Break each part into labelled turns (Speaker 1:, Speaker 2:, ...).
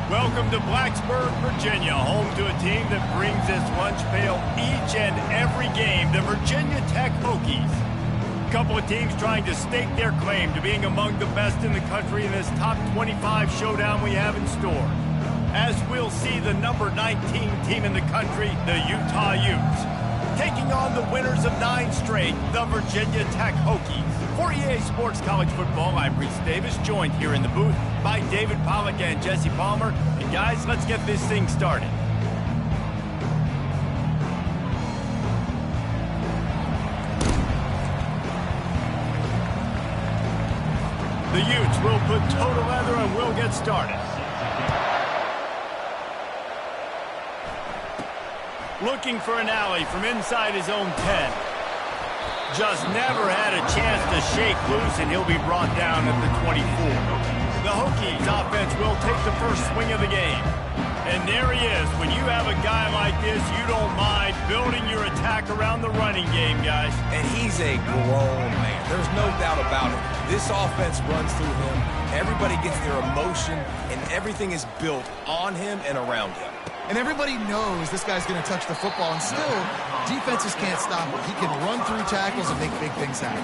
Speaker 1: Welcome to Blacksburg, Virginia, home to a team that brings its lunch pail each and every game, the Virginia Tech Hokies. A couple of teams trying to stake their claim to being among the best in the country in this top 25 showdown we have in store. As we'll see the number 19 team in the country, the Utah Utes, taking on the winners of 9 straight, the Virginia Tech Hokies. For EA Sports College Football, I'm Reese Davis, joined here in the booth by David Pollack and Jesse Palmer. And guys, let's get this thing started. The Utes will put toe to leather and we'll get started. Looking for an alley from inside his own 10. Just never had a chance to shake loose, and he'll be brought down at the 24. The Hokies offense will take the first swing of the game. And there he is. When you have a guy like this, you don't mind building your attack around the running game, guys.
Speaker 2: And he's a grown man. There's no doubt about it. This offense runs through him. Everybody gets their emotion, and everything is built on him and around him.
Speaker 3: And everybody knows this guy's going to touch the football, and still, defenses can't stop him. He can run through tackles and make big things happen.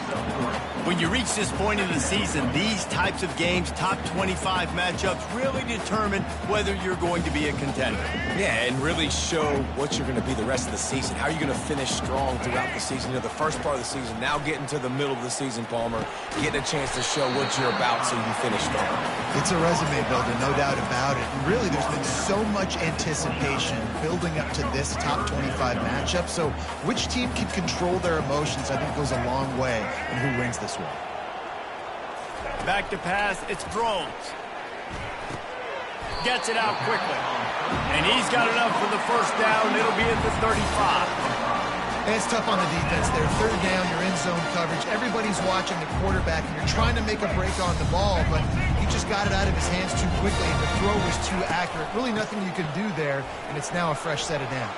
Speaker 1: When you reach this point in the season, these types of games, top 25 matchups, really determine whether you're going to be a contender.
Speaker 2: Yeah, and really show what you're going to be the rest of the season. How are you going to finish strong throughout the season? You know, the first part of the season, now getting to the middle of the season, Palmer, getting a chance to show what you're about so you finish strong.
Speaker 3: It's a resume builder, no doubt about it. And really, there's been so much anticipation building up to this top 25 matchup. So which team can control their emotions, I think, goes a long way in who wins this one.
Speaker 1: Back to pass, it's Drones. Gets it out quickly. And he's got enough for the first down. It'll be at the 35.
Speaker 3: And it's tough on the defense there. Third down, you're in zone coverage. Everybody's watching the quarterback, and you're trying to make a break on the ball, but he just got it out of his hands too quickly, and the throw was too accurate. Really nothing you can do there, and it's now a fresh set of downs.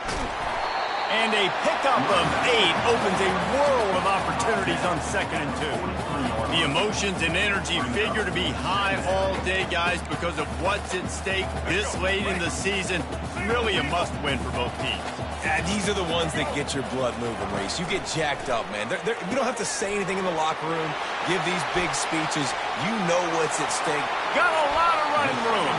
Speaker 1: And a pickup of 8 opens a world of opportunities on 2nd and 2. The emotions and energy figure to be high all day, guys, because of what's at stake this late in the season. Really a must-win for both teams.
Speaker 2: Yeah, these are the ones that get your blood moving, Reese. You get jacked up, man. You don't have to say anything in the locker room, give these big speeches. You know what's at stake.
Speaker 1: Got a lot of running room.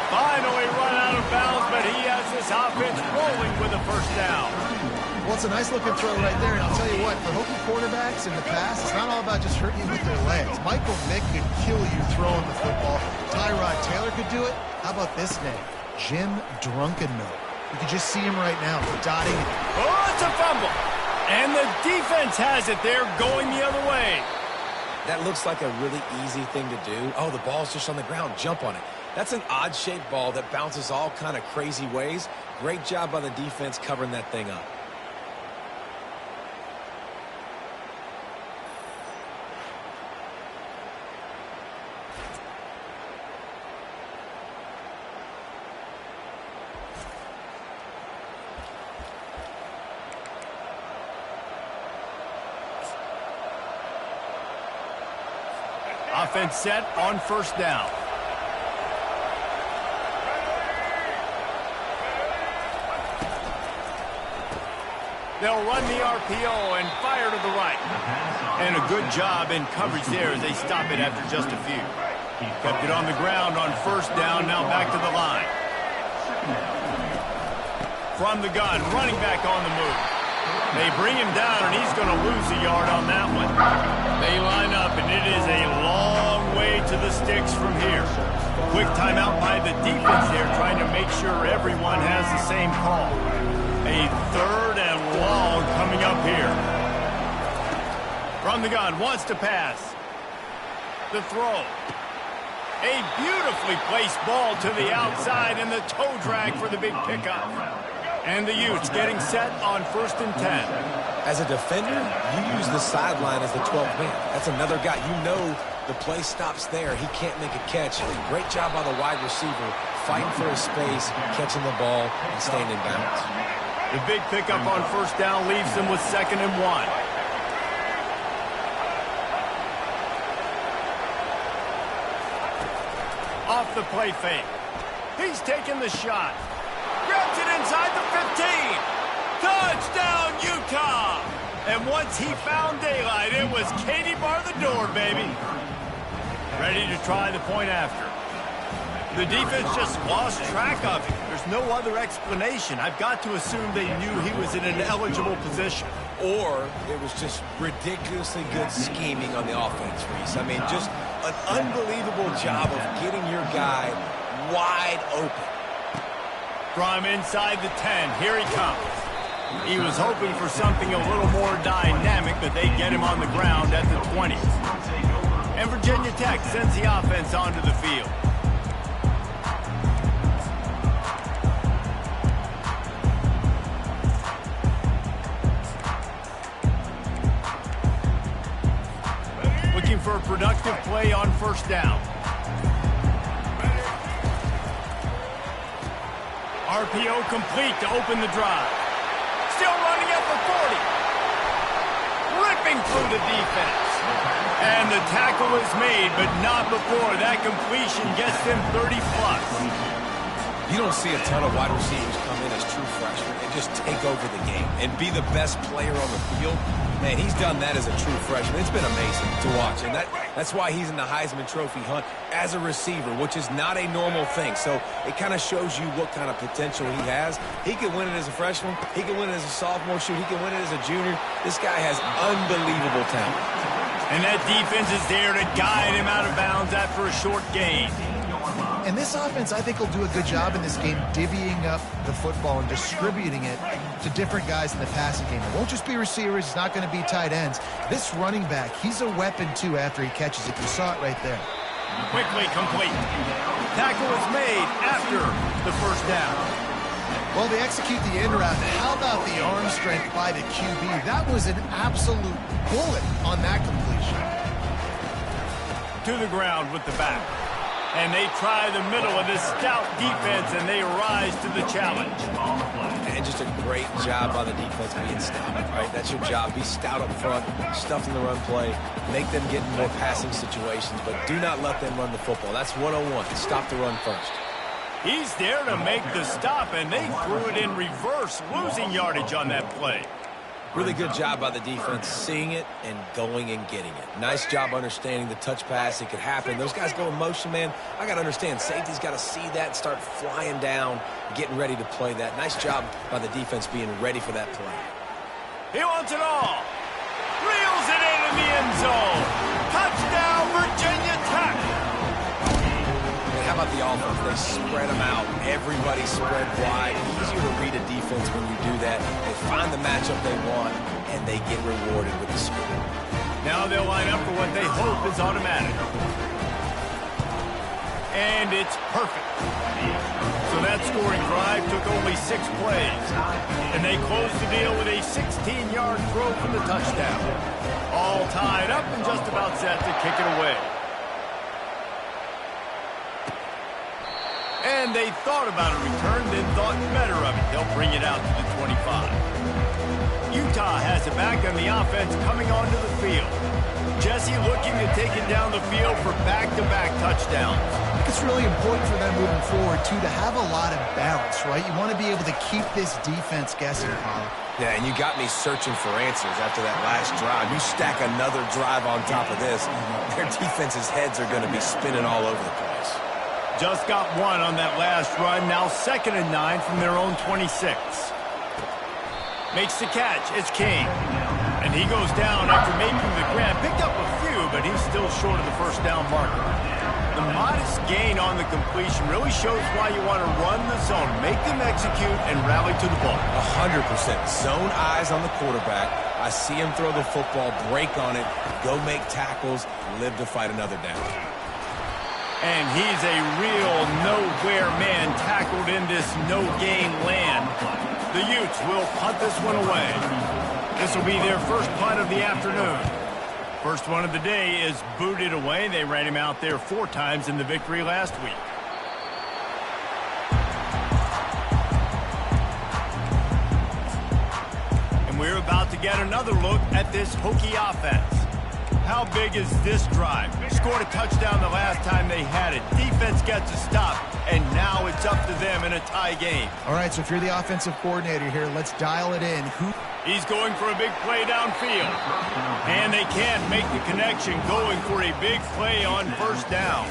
Speaker 1: Finally run out of bounds, but he has this offense rolling with a first down.
Speaker 3: Well, it's a nice-looking throw right there, and I'll tell you what, for Hokie quarterbacks in the past, it's not all about just hurting you with their legs. Michael Vick could kill you throwing the football. Tyrod Taylor could do it. How about this name? Jim Drunkenmiller. You can just see him right now, dotting.
Speaker 1: Oh, it's a fumble. And the defense has it there, going the other way.
Speaker 2: That looks like a really easy thing to do. Oh, the ball's just on the ground. Jump on it. That's an odd-shaped ball that bounces all kind of crazy ways. Great job by the defense covering that thing up.
Speaker 1: Offense set on first down. They'll run the RPO and fire to the right. And a good job in coverage there as they stop it after just a few. Kept it on the ground on first down, now back to the line. From the gun, running back on the move. They bring him down, and he's going to lose a yard on that one. They line up, and it is a long way to the sticks from here. Quick timeout by the defense there, trying to make sure everyone has the same call. A 3rd and long coming up here. From the gun, wants to pass. The throw. A beautifully placed ball to the outside, and the toe drag for the big pickup. And the Utes getting set on 1st and 10.
Speaker 2: As a defender, you use the sideline as the 12th man. That's another guy. You know the play stops there. He can't make a catch. Great job by the wide receiver, fighting for his space, catching the ball, and staying in bounds.
Speaker 1: The big pickup on first down leaves them with 2nd and 1. Off the play fake. He's taking the shot. Grabs it inside the 15. Touchdown, Utah! And once he found daylight, it was Katie bar the door, baby. Ready to try the point after. The defense just lost track of him. There's no other explanation. I've got to assume they knew he was in an eligible position.
Speaker 2: Or it was just ridiculously good scheming on the offense, Reese. I mean, just an unbelievable job of getting your guy wide open.
Speaker 1: From inside the 10, here he comes. He was hoping for something a little more dynamic, but they get him on the ground at the 20. And Virginia Tech sends the offense onto the field. Looking for a productive play on first down. RPO complete to open the drive. Still running at the 40. Ripping through the defense. And the tackle is made, but not before that completion gets them 30-plus.
Speaker 2: You don't see a ton of wide receivers come in as true freshmen and just take over the game and be the best player on the field. Man, he's done that as a true freshman. It's been amazing to watch, and that's why he's in the Heisman Trophy hunt as a receiver, which is not a normal thing. So it kind of shows you what kind of potential he has. He can win it as a freshman. He can win it as a sophomore. Shoot, he can win it as a junior. This guy has unbelievable talent.
Speaker 1: And that defense is there to guide him out of bounds after a short gain.
Speaker 3: And this offense, I think, will do a good job in this game divvying up the football and distributing it to different guys in the passing game. It won't just be receivers. It's not going to be tight ends. This running back, he's a weapon, too, after he catches it. You saw it right there.
Speaker 1: Quickly complete. Tackle is made after the first down.
Speaker 3: Well, they execute the end route. How about the arm strength by the QB? That was an absolute bullet on that completion.
Speaker 1: To the ground with the back. And they try the middle of this stout defense, and they rise to the challenge.
Speaker 2: And just a great job by the defense being stout, right? That's your job. Be stout up front, stuff in the run play, make them get in more passing situations, but do not let them run the football. That's 101. Stop the run first.
Speaker 1: He's there to make the stop, and they threw it in reverse, losing yardage on that play.
Speaker 2: Really good job by the defense, seeing it and going and getting it. Nice job understanding the touch pass. It could happen. Those guys go in motion, man. I got to understand, safety's got to see that and start flying down, getting ready to play that. Nice job by the defense being ready for that play.
Speaker 1: He wants it all. Reels it in the end zone. Touchdown, Virginia Tech.
Speaker 2: How about the offense? They spread them out. Everybody spread wide. Easier to read a defense when you do that. They find the matchup they want, and they get rewarded with the score.
Speaker 1: Now they'll line up for what they hope is automatic. And it's perfect. So that scoring drive took only 6 plays. And they closed the deal with a 16-yard throw for the touchdown. All tied up and just about set to kick it away. And they thought about a return, then thought better of it. They'll bring it out to the 25. Utah has it back on the offense coming onto the field. Jesse looking to take it down the field for back-to-back touchdowns.
Speaker 3: I think it's really important for them moving forward, too, to have a lot of balance, right? You want to be able to keep this defense guessing, Colin.
Speaker 2: Yeah, and you got me searching for answers after that last drive. You stack another drive on top of this, their defense's heads are going to be spinning all over the place.
Speaker 1: Just got one on that last run. Now 2nd and 9 from their own 26. Makes the catch. It's King. And he goes down after making the grab. Picked up a few, but he's still short of the first down marker. The modest gain on the completion really shows why you want to run the zone. Make them execute and rally to the ball.
Speaker 2: 100%. Zone eyes on the quarterback. I see him throw the football, break on it, go make tackles, live to fight another down.
Speaker 1: And he's a real nowhere man tackled in this no-gain land. The Utes will punt this one away. This will be their first punt of the afternoon. First one of the day is booted away. They ran him out there 4 times in the victory last week. And we're about to get another look at this Hokie offense. How big is this drive? Scored a touchdown the last time they had it. Defense gets a stop, and now it's up to them in a tie game.
Speaker 3: All right, so if you're the offensive coordinator here, let's dial it in.
Speaker 1: He's going for a big play downfield. And they can't make the connection, going for a big play on first down.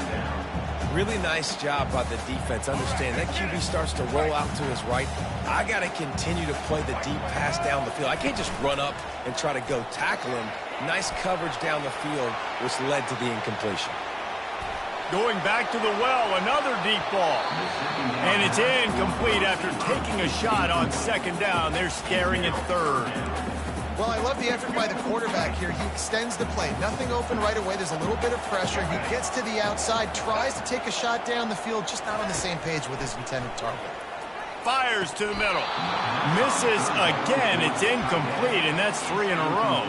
Speaker 2: Really nice job by the defense. Understand that QB starts to roll out to his right. I got to continue to play the deep pass down the field. I can't just run up and try to go tackle him. Nice coverage down the field, which led to the incompletion.
Speaker 1: Going back to the well, another deep ball. And it's incomplete after taking a shot on second down. They're scaring at third.
Speaker 3: Well, I love the effort by the quarterback here. He extends the play. Nothing open right away. There's a little bit of pressure. He gets to the outside, tries to take a shot down the field, just not on the same page with his intended target.
Speaker 1: Fires to the middle. Misses again. It's incomplete, and that's 3 in a row.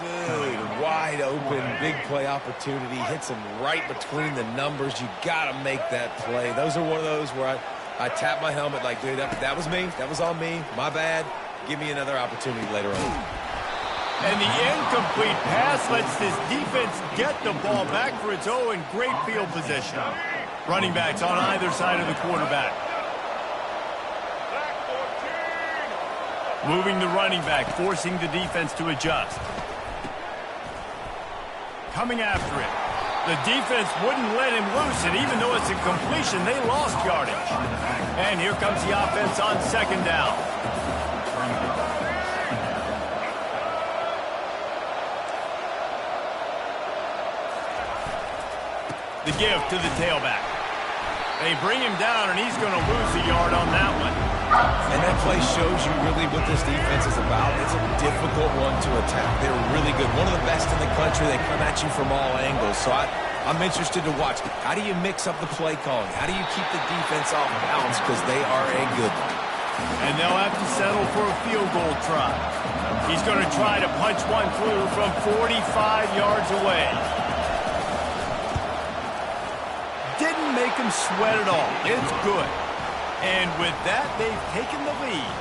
Speaker 2: Dude, wide open, big play opportunity. Hits him right between the numbers. You got to make that play. Those are one of those where I tap my helmet like, dude, that was me. That was on me. My bad. Give me another opportunity later on.
Speaker 1: And the incomplete pass lets this defense get the ball back for its own. Great field position. Running backs on either side of the quarterback. Moving the running back, forcing the defense to adjust. Coming after it. The defense wouldn't let him loose, and even though it's a completion, they lost yardage. And here comes the offense on second down. The give to the tailback. They bring him down, and he's going to lose a yard on that one.
Speaker 2: And that play shows you really what this defense is about. It's a difficult one to attack. They're really good. One of the best in the country. They come at you from all angles. So I'm interested to watch. How do you mix up the play calling? How do you keep the defense off balance? Because they are a good one.
Speaker 1: And they'll have to settle for a field goal try. He's going to try to punch one through from 45 yards away. Didn't make him sweat at all. It's good. And with that, they've taken the lead.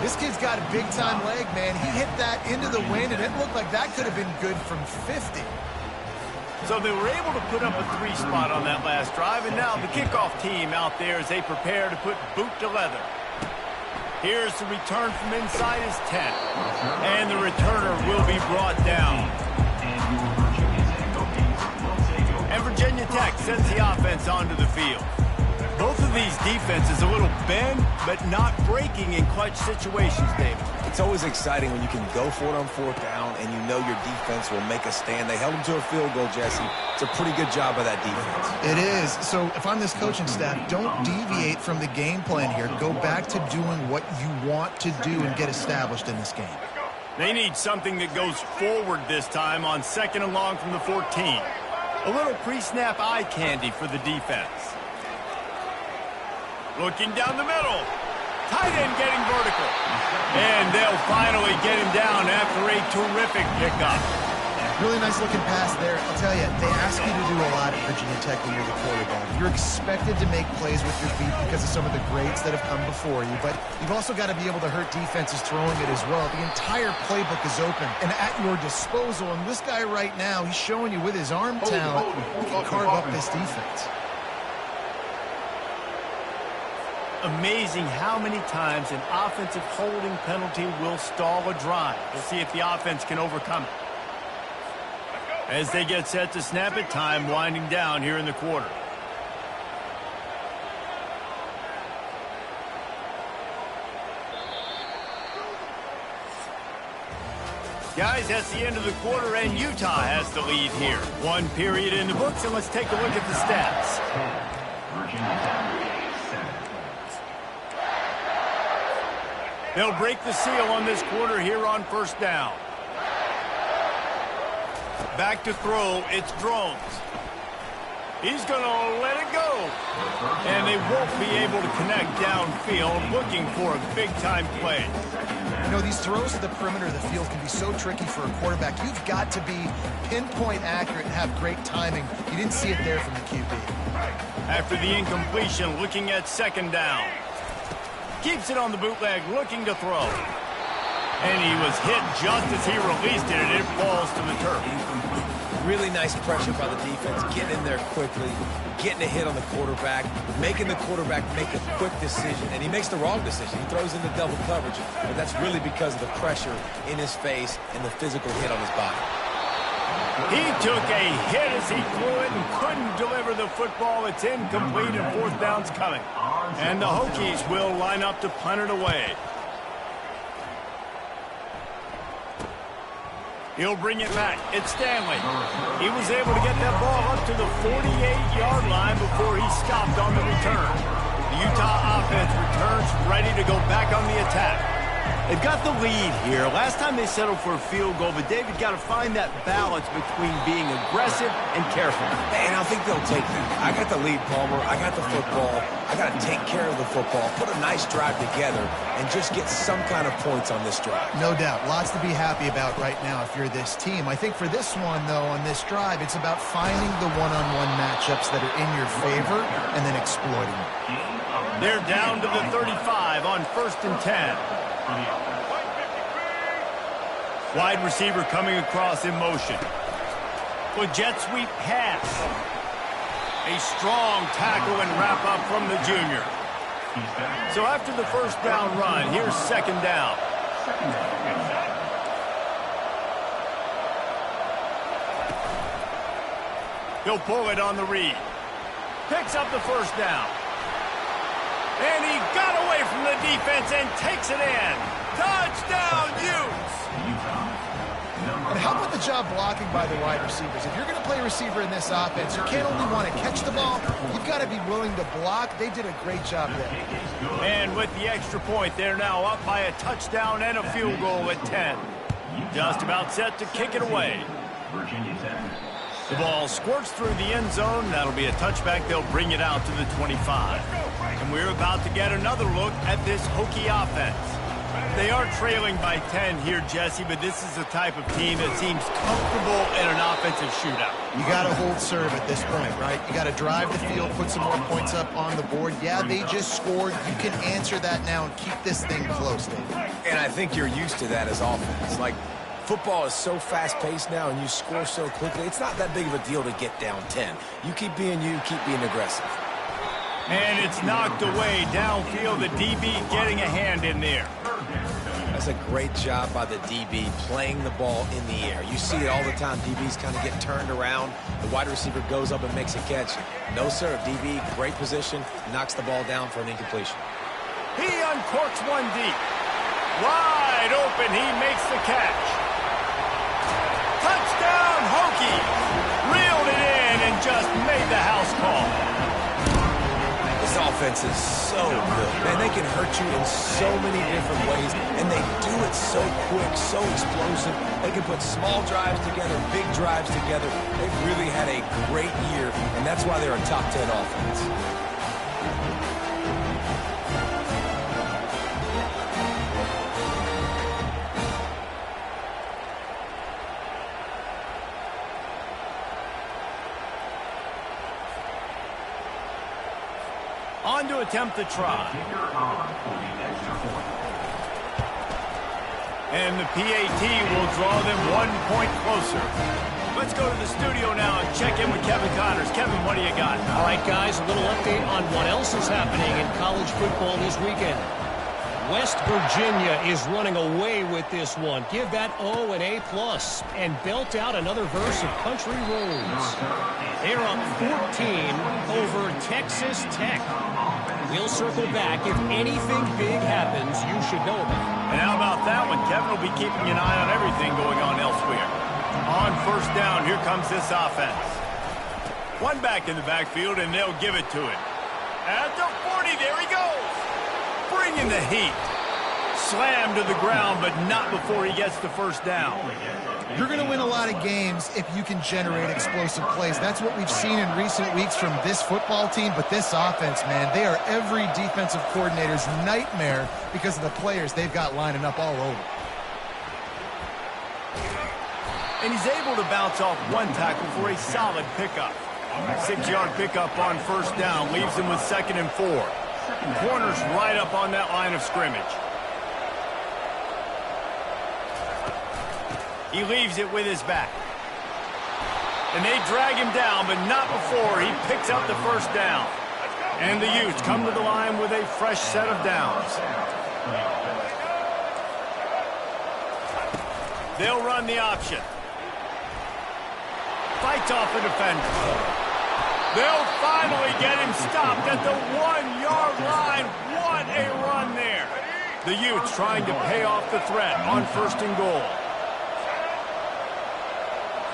Speaker 3: This kid's got a big-time leg, man. He hit that into the wind, and it looked like that could have been good from 50.
Speaker 1: So they were able to put up a 3 spot on that last drive, and now the kickoff team out there as they prepare to put boot to leather. Here's the return from inside his 10. And the returner will be brought down. And Virginia Tech sends the offense onto the field. Both of these defenses a little bend, but not breaking in clutch situations, David.
Speaker 2: It's always exciting when you can go for it on fourth down and you know your defense will make a stand. They held them to a field goal, Jesse. It's a pretty good job by that defense.
Speaker 3: It is. So if I'm this coaching staff, don't deviate from the game plan here. Go back to doing what you want to do and get established in this game.
Speaker 1: They need something that goes forward this time on 2nd and long from the 14. A little pre-snap eye candy for the defense. Looking down the middle. Tight end getting vertical. And they'll finally get him down after a terrific pickup.
Speaker 3: Really nice looking pass there. I'll tell you, they ask you to do a lot at Virginia Tech when you're the quarterback. You're expected to make plays with your feet because of some of the greats that have come before you, but you've also got to be able to hurt defenses throwing it as well. The entire playbook is open and at your disposal, and this guy right now, he's showing you with his arm talent, he can carve up this defense.
Speaker 1: Amazing how many times an offensive holding penalty will stall a drive. We'll see if the offense can overcome it. As they get set to snap it, time winding down here in the quarter. Guys, that's the end of the quarter, and Utah has the lead here. 1 period in the books, and let's take a look at the stats. They'll break the seal on this quarter here on first down. Back to throw, it's Drones. He's going to let it go. And they won't be able to connect downfield, looking for a big-time play.
Speaker 3: You know, these throws to the perimeter of the field can be so tricky for a quarterback. You've got to be pinpoint accurate and have great timing. You didn't see it there from the QB.
Speaker 1: After the incompletion, looking at second down. Keeps it on the bootleg, looking to throw. And he was hit just as he released it, and it falls to the turf.
Speaker 2: Really nice pressure by the defense, getting in there quickly, getting a hit on the quarterback, making the quarterback make a quick decision, and he makes the wrong decision. He throws into double coverage, but that's really because of the pressure in his face and the physical hit on his body.
Speaker 1: He took a hit as he threw it and couldn't deliver the football. It's incomplete, and fourth down's coming. And the Hokies will line up to punt it away. He'll bring it back. It's Stanley. He was able to get that ball up to the 48-yard line before he stopped on the return. The Utah offense returns ready to go back on the attack. They've got the lead here. Last time they settled for a field goal, but David got to find that balance between being aggressive and careful.
Speaker 2: And I think they'll take that. I got the lead, Palmer. I got the football. I got to take care of the football, put a nice drive together, and just get some kind of points on this drive.
Speaker 3: No doubt. Lots to be happy about right now if you're this team. I think for this one, though, on this drive, it's about finding the one-on-one matchups that are in your favor and then exploiting them.
Speaker 1: They're down to the 35 on 1st and 10. Wide receiver coming across in motion. A jet sweep pass. A strong tackle and wrap up from the junior. So after the first down run, here's second down. He'll pull it on the read. Picks up the first down. And he got away from the defense and takes it in. Touchdown, Utes!
Speaker 3: And how about the job blocking by the wide receivers? If you're going to play receiver in this offense, you can't only want to catch the ball, you've got to be willing to block. They did a great job there.
Speaker 1: And with the extra point, they're now up by a touchdown and a field goal at 10. Just about set to kick it away. The ball squirts through the end zone. That'll be a touchback. They'll bring it out to the 25. And we're about to get another look at this Hokie offense. They are trailing by 10 here, Jesse, but this is the type of team that seems comfortable in an offensive shootout.
Speaker 3: You got to hold serve at this point, right? You got to drive the field, put some more points up on the board. Yeah, they just scored. You can answer that now and keep this thing close, David.
Speaker 2: And I think you're used to that as offense. Like, football is so fast-paced now and you score so quickly, it's not that big of a deal to get down 10. You keep being you, keep being aggressive.
Speaker 1: And it's knocked away downfield. The DB getting a hand in there.
Speaker 2: That's a great job by the DB playing the ball in the air. You see it all the time. DBs kind of get turned around. The wide receiver goes up and makes a catch. No, sir. DB, great position, knocks the ball down for an incompletion.
Speaker 1: He uncorks one deep. Wide open. He makes the catch. Touchdown, Hokie. Reeled it in and just made the house call.
Speaker 2: This offense is so good. Man, they can hurt you in so many different ways, and they do it so quick, so explosive. They can put small drives together, big drives together. They've really had a great year, and that's why they're a top 10 offense.
Speaker 1: On to attempt the try. And the PAT will draw them 1 point closer. Let's go to the studio now and check in with Kevin Connors. Kevin, what do you got?
Speaker 4: All right, guys, a little update on what else is happening in college football this weekend. West Virginia is running away with this one. Give that O an A+, and belt out another verse of Country Roads. They're up 14 over Texas Tech. We'll circle back. If anything big happens, you should know about it.
Speaker 1: And how about that one? Kevin will be keeping an eye on everything going on elsewhere. On first down, here comes this offense. One back in the backfield, and they'll give it to him. At the 40, there he goes. Bringing the heat. Slammed to the ground, but not before he gets the first down.
Speaker 3: You're going to win a lot of games if you can generate explosive plays. That's what we've seen in recent weeks from this football team, but this offense, man, they are every defensive coordinator's nightmare because of the players they've got lining up all over.
Speaker 1: And he's able to bounce off one tackle for a solid pickup. 6-yard pickup on first down leaves him with 2nd and 4. Corners right up on that line of scrimmage. He leaves it with his back. And they drag him down, but not before he picks up the first down. And the Utes come to the line with a fresh set of downs. They'll run the option. Fights off the defender. They'll finally get him stopped at the 1-yard line. What a run there. The Utes trying to pay off the threat on 1st and goal.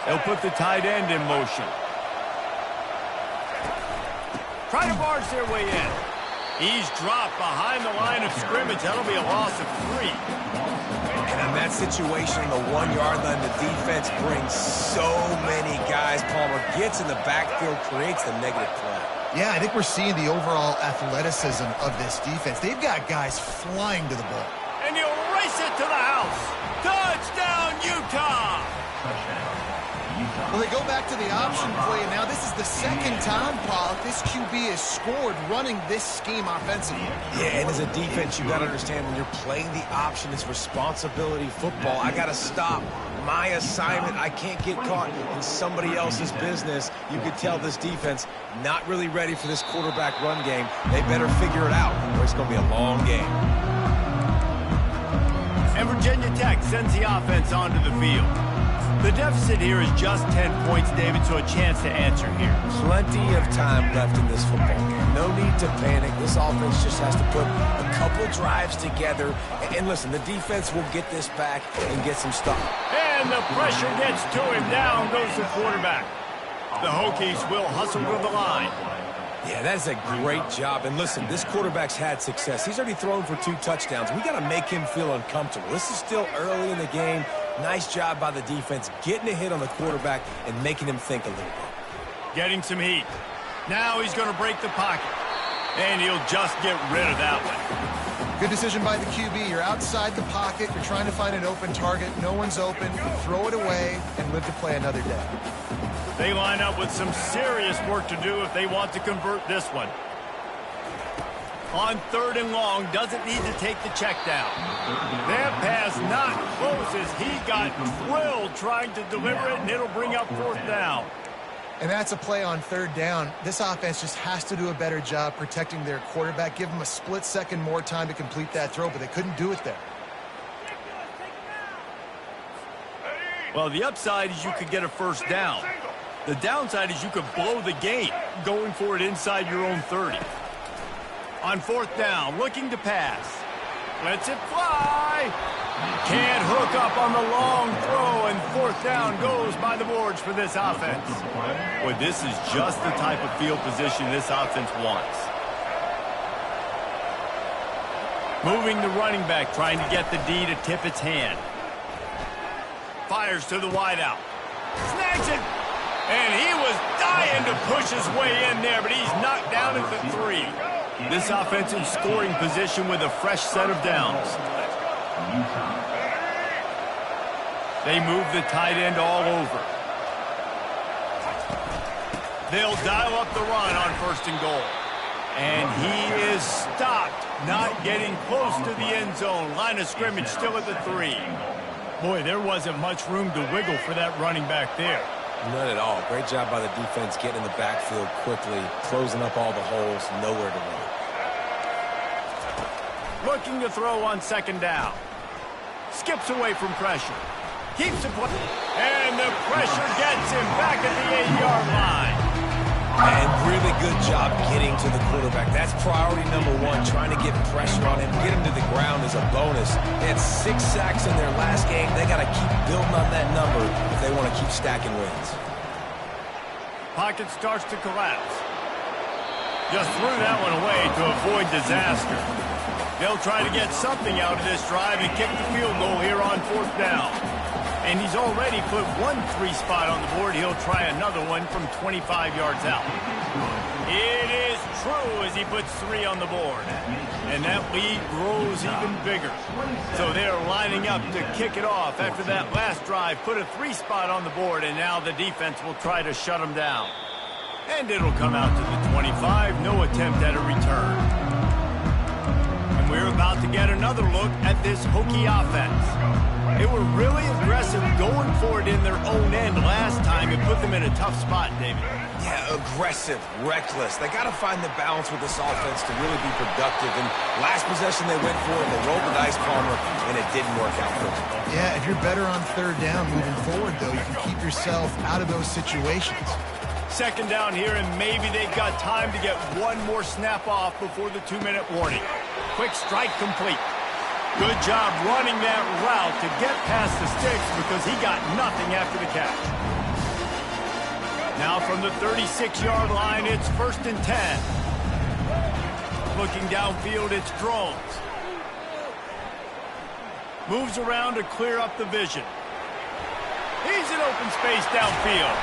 Speaker 1: They'll put the tight end in motion. Try to barge their way in. He's dropped behind the line of scrimmage. That'll be a loss of 3.
Speaker 2: And in that situation, the 1-yard line, the defense brings so many guys. Palmer gets in the backfield, creates the negative play.
Speaker 3: Yeah, I think we're seeing the overall athleticism of this defense. They've got guys flying to the ball.
Speaker 1: And he'll race it to the house. Touchdown, Utah!
Speaker 3: Well, they go back to the option play, and now this is the second time, Pollock, this QB has scored running this scheme offensively.
Speaker 2: Yeah, and as a defense, you got to understand when you're playing the option, it's responsibility football. I got to stop my assignment. I can't get caught in somebody else's business. You could tell this defense not really ready for this quarterback run game. They better figure it out, or it's going to be a long game.
Speaker 1: And Virginia Tech sends the offense onto the field. The deficit here is just 10 points, David, so a chance to answer here.
Speaker 2: Plenty of time left in this football game. No need to panic. This offense just has to put a couple drives together. And listen, the defense will get this back and get some stuff.
Speaker 1: And the pressure gets to him. Down goes the quarterback. The Hokies will hustle to the line.
Speaker 2: Yeah, that's a great job. And listen, this quarterback's had success. He's already thrown for 2 touchdowns. We got to make him feel uncomfortable. This is still early in the game. Nice job by the defense, getting a hit on the quarterback and making him think a little bit.
Speaker 1: Getting some heat. Now he's going to break the pocket. And he'll just get rid of that one.
Speaker 3: Good decision by the QB. You're outside the pocket. You're trying to find an open target. No one's open. Throw it away and live to play another day.
Speaker 1: They line up with some serious work to do if they want to convert this one. On 3rd and long, doesn't need to take the check down. That pass not close as he got drilled trying to deliver it, and it'll bring up 4th down.
Speaker 3: And that's a play on 3rd down. This offense just has to do a better job protecting their quarterback. Give them a split second more time to complete that throw, but they couldn't do it there.
Speaker 1: Well, the upside is you could get a 1st down. The downside is you could blow the game going for it inside your own 30. On 4th down, looking to pass. Lets it fly. Can't hook up on the long throw, and 4th down goes by the boards for this offense. Boy, this is just the type of field position this offense wants. Moving the running back, trying to get the D to tip its hand. Fires to the wideout. Snags it. And he was dying to push his way in there, but he's knocked down at the 3. This offense in scoring position with a fresh set of downs. They move the tight end all over. They'll dial up the run on 1st and goal. And he is stopped, not getting close to the end zone. Line of scrimmage still at the 3. Boy, there wasn't much room to wiggle for that running back there.
Speaker 2: None at all. Great job by the defense getting in the backfield quickly, closing up all the holes, nowhere to run.
Speaker 1: Looking to throw on 2nd down. Skips away from pressure. Keeps it play. And the pressure gets him back at the 8-yard line.
Speaker 2: And really good job getting to the quarterback. That's priority number 1, trying to get pressure on him. Get him to the ground is a bonus. They had 6 sacks in their last game. They got to keep building on that number if they want to keep stacking wins.
Speaker 1: Pocket starts to collapse. Just threw that one away to avoid disaster. They'll try to get something out of this drive and kick the field goal here on 4th down. And he's already put 1 3 spot on the board. He'll try another one from 25 yards out. It is true as he puts 3 on the board. And that lead grows even bigger. So they're lining up to kick it off after that last drive. Put a 3 spot on the board, and now the defense will try to shut them down. And it'll come out to the 25. No attempt at a return. And we're about to get another look at this Hokie offense. They were really aggressive going for it in their own end last time and put them in a tough spot, David.
Speaker 2: Yeah, aggressive, reckless. They got to find the balance with this offense to really be productive. And last possession they went for it, they rolled the dice, Palmer, and it didn't work out for them.
Speaker 3: Yeah, if you're better on third down moving forward, though, you can keep yourself out of those situations.
Speaker 1: Second down here, and maybe they've got time to get one more snap off before the 2-minute warning. Quick strike complete. Good job running that route to get past the sticks because he got nothing after the catch. Now from the 36-yard line, it's 1st and 10. Looking downfield, it's Drones. Moves around to clear up the vision. He's in open space downfield.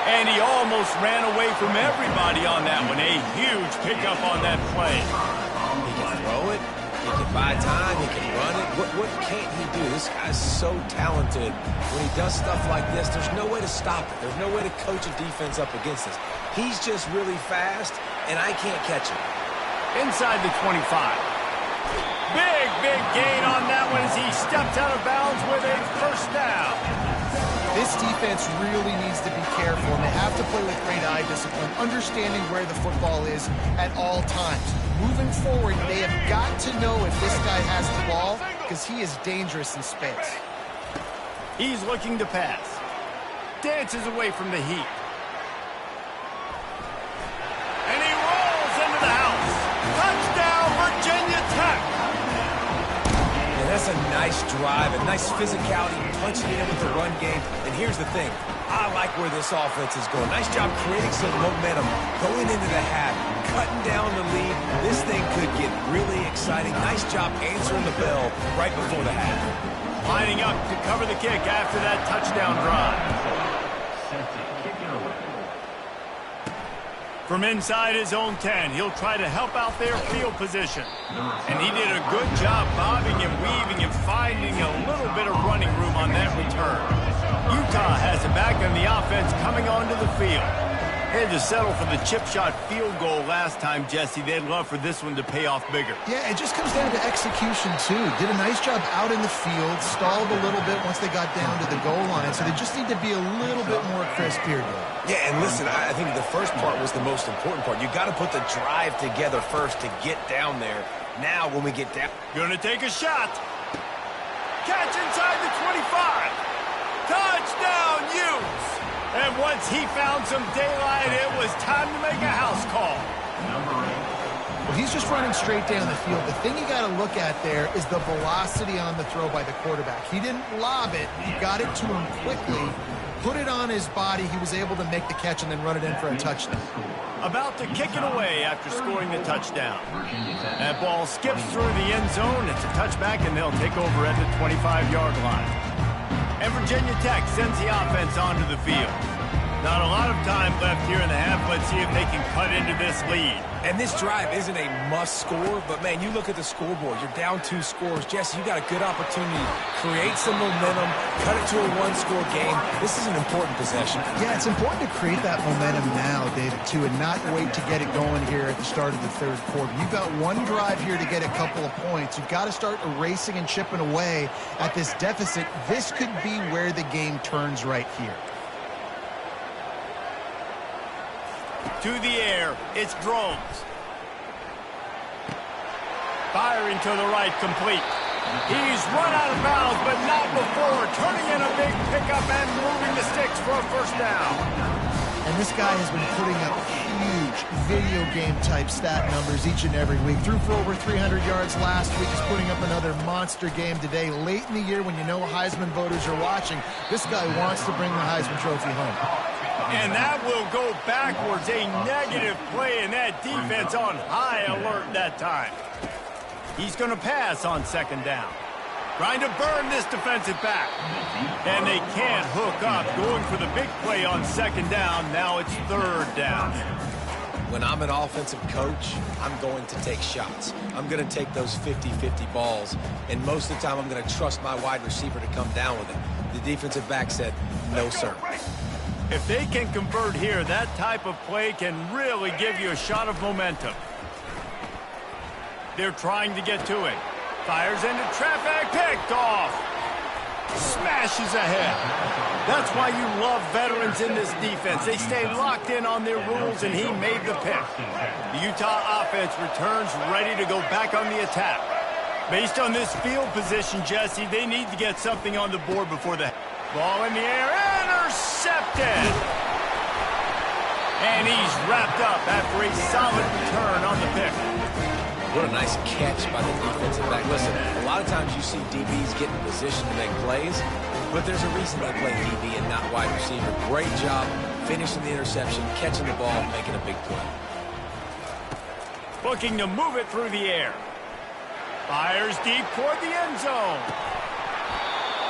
Speaker 1: And he almost ran away from everybody on that one. A huge pickup on that play.
Speaker 2: He can throw it. He can buy time. He can run it. What can't he do? This guy's so talented. When he does stuff like this, there's no way to stop it. There's no way to coach a defense up against this. He's just really fast, and I can't catch him.
Speaker 1: Inside the 25. Big gain on that one as he stepped out of bounds with a first down.
Speaker 3: This defense really needs to be careful, and they have to play with great eye discipline, understanding where the football is at all times. Moving forward, they have got to know if this guy has the ball, because he is dangerous in space.
Speaker 1: He's looking to pass. Dances away from the heat. And he rolls into the house. Touchdown, Virginia Tech.
Speaker 2: And that's a nice drive, a nice physicality, punching in with the run game. And here's the thing. I like where this offense is going. Nice job creating some momentum, going into the half, cutting down the lead. This thing could get really exciting. Nice job answering the bell right before the half.
Speaker 1: Lining up to cover the kick after that touchdown drive. From inside his own 10, he'll try to help out their field position. And he did a good job bobbing and weaving and finding a little bit of running room on that return. Utah has it back on the offense coming onto the field. Had to settle for the chip shot field goal last time, Jesse. They'd love for this one to pay off bigger.
Speaker 3: Yeah, it just comes down to execution, too. Did a nice job out in the field, stalled a little bit once they got down to the goal line, so they just need to be a little bit more crisp here, Dave.
Speaker 2: Yeah, and listen, I think the first part was the most important part. You got to put the drive together first to get down there. Now, when we get down...
Speaker 1: Gonna take a shot. Catch inside the 25. Touchdown, Utes! And once he found some daylight, it was time to make a house call.
Speaker 3: Well, he's just running straight down the field. The thing you got to look at there is the velocity on the throw by the quarterback. He didn't lob it. He got it to him quickly, put it on his body. He was able to make the catch and then run it in for a touchdown.
Speaker 1: About to kick it away after scoring the touchdown. That ball skips through the end zone. It's a touchback, and they'll take over at the 25-yard line. And Virginia Tech sends the offense onto the field. Not a lot of time left here in the half. Let's see if they can cut into this lead.
Speaker 2: And this drive isn't a must score, but, man, you look at the scoreboard. You're down 2 scores. Jesse, you got a good opportunity to create some momentum, cut it to a 1-score game. This is an important possession.
Speaker 3: Yeah, it's important to create that momentum now, David, too, and not wait to get it going here at the start of the third quarter. You've got one drive here to get a couple of points. You've got to start erasing and chipping away at this deficit. This could be where the game turns right here.
Speaker 1: To the air, it's Drones. Firing to the right, complete. He's run out of bounds, but not before turning in a big pickup and moving the sticks for a first down.
Speaker 3: And this guy has been putting up huge video game type stat numbers each and every week. Threw for over 300 yards last week. He's putting up another monster game today. Late in the year when you know Heisman voters are watching, this guy wants to bring the Heisman Trophy home.
Speaker 1: And that will go backwards. A negative play, and that defense on high alert that time. He's going to pass on second down. Trying to burn this defensive back. And they can't hook up. Going for the big play on second down. Now it's third down.
Speaker 2: When I'm an offensive coach, I'm going to take shots. I'm going to take those 50-50 balls. And most of the time, I'm going to trust my wide receiver to come down with it. The defensive back said, no, sir.
Speaker 1: If they can convert here, that type of play can really give you a shot of momentum. They're trying to get to it. Fires into traffic, picked off. Smashes ahead. That's why you love veterans in this defense. They stay locked in on their rules, and he made the pick. The Utah offense returns ready to go back on the attack. Based on this field position, Jesse, they need to get something on the board before the ball in the air. Intercepted! And he's wrapped up after a solid return on the pick.
Speaker 2: What a nice catch by the defensive back. Listen, a lot of times you see DBs get in position to make plays, but there's a reason they play DB and not wide receiver. Great job finishing the interception, catching the ball, making a big play.
Speaker 1: Looking to move it through the air. Fires deep toward the end zone.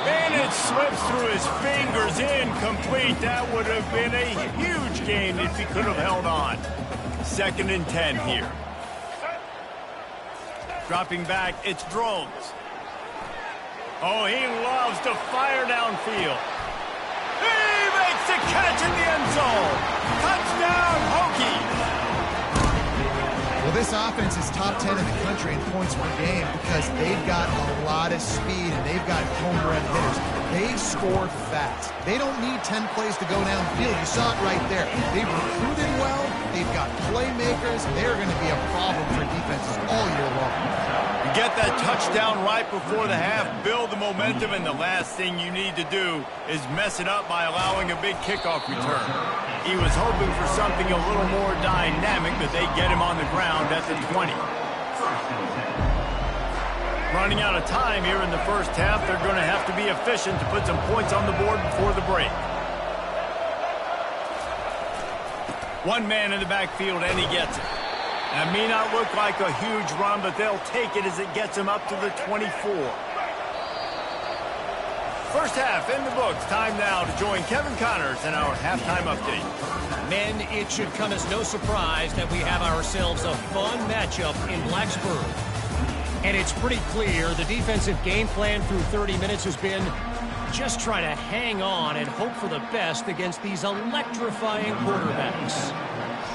Speaker 1: And it slips through his fingers, incomplete. That would have been a huge gain if he could have held on. 2nd and 10 here. Dropping back, it's Drones. Oh, he loves to fire downfield. He makes the catch in the end zone. Touchdown, Hokies.
Speaker 3: Well, this offense is top 10 in the country in points per game because they've got a lot of speed and they've got home-run hitters. They score fast. They don't need 10 plays to go downfield. You saw it right there. They've recruited well. They've got playmakers. They're going to be a problem for defenses all year long.
Speaker 1: You get that touchdown right before the half, build the momentum, and the last thing you need to do is mess it up by allowing a big kickoff return. He was hoping for something a little more dynamic, but they get him on the ground at the 20. Running out of time here in the first half, they're going to have to be efficient to put some points on the board before the break. One man in the backfield, and he gets it. That may not look like a huge run, but they'll take it as it gets him up to the 24. First half in the books. Time now to join Kevin Connors in our halftime update.
Speaker 4: Men, it should come as no surprise that we have ourselves a fun matchup in Blacksburg. And it's pretty clear the defensive game plan through 30 minutes has been just try to hang on and hope for the best against these electrifying quarterbacks.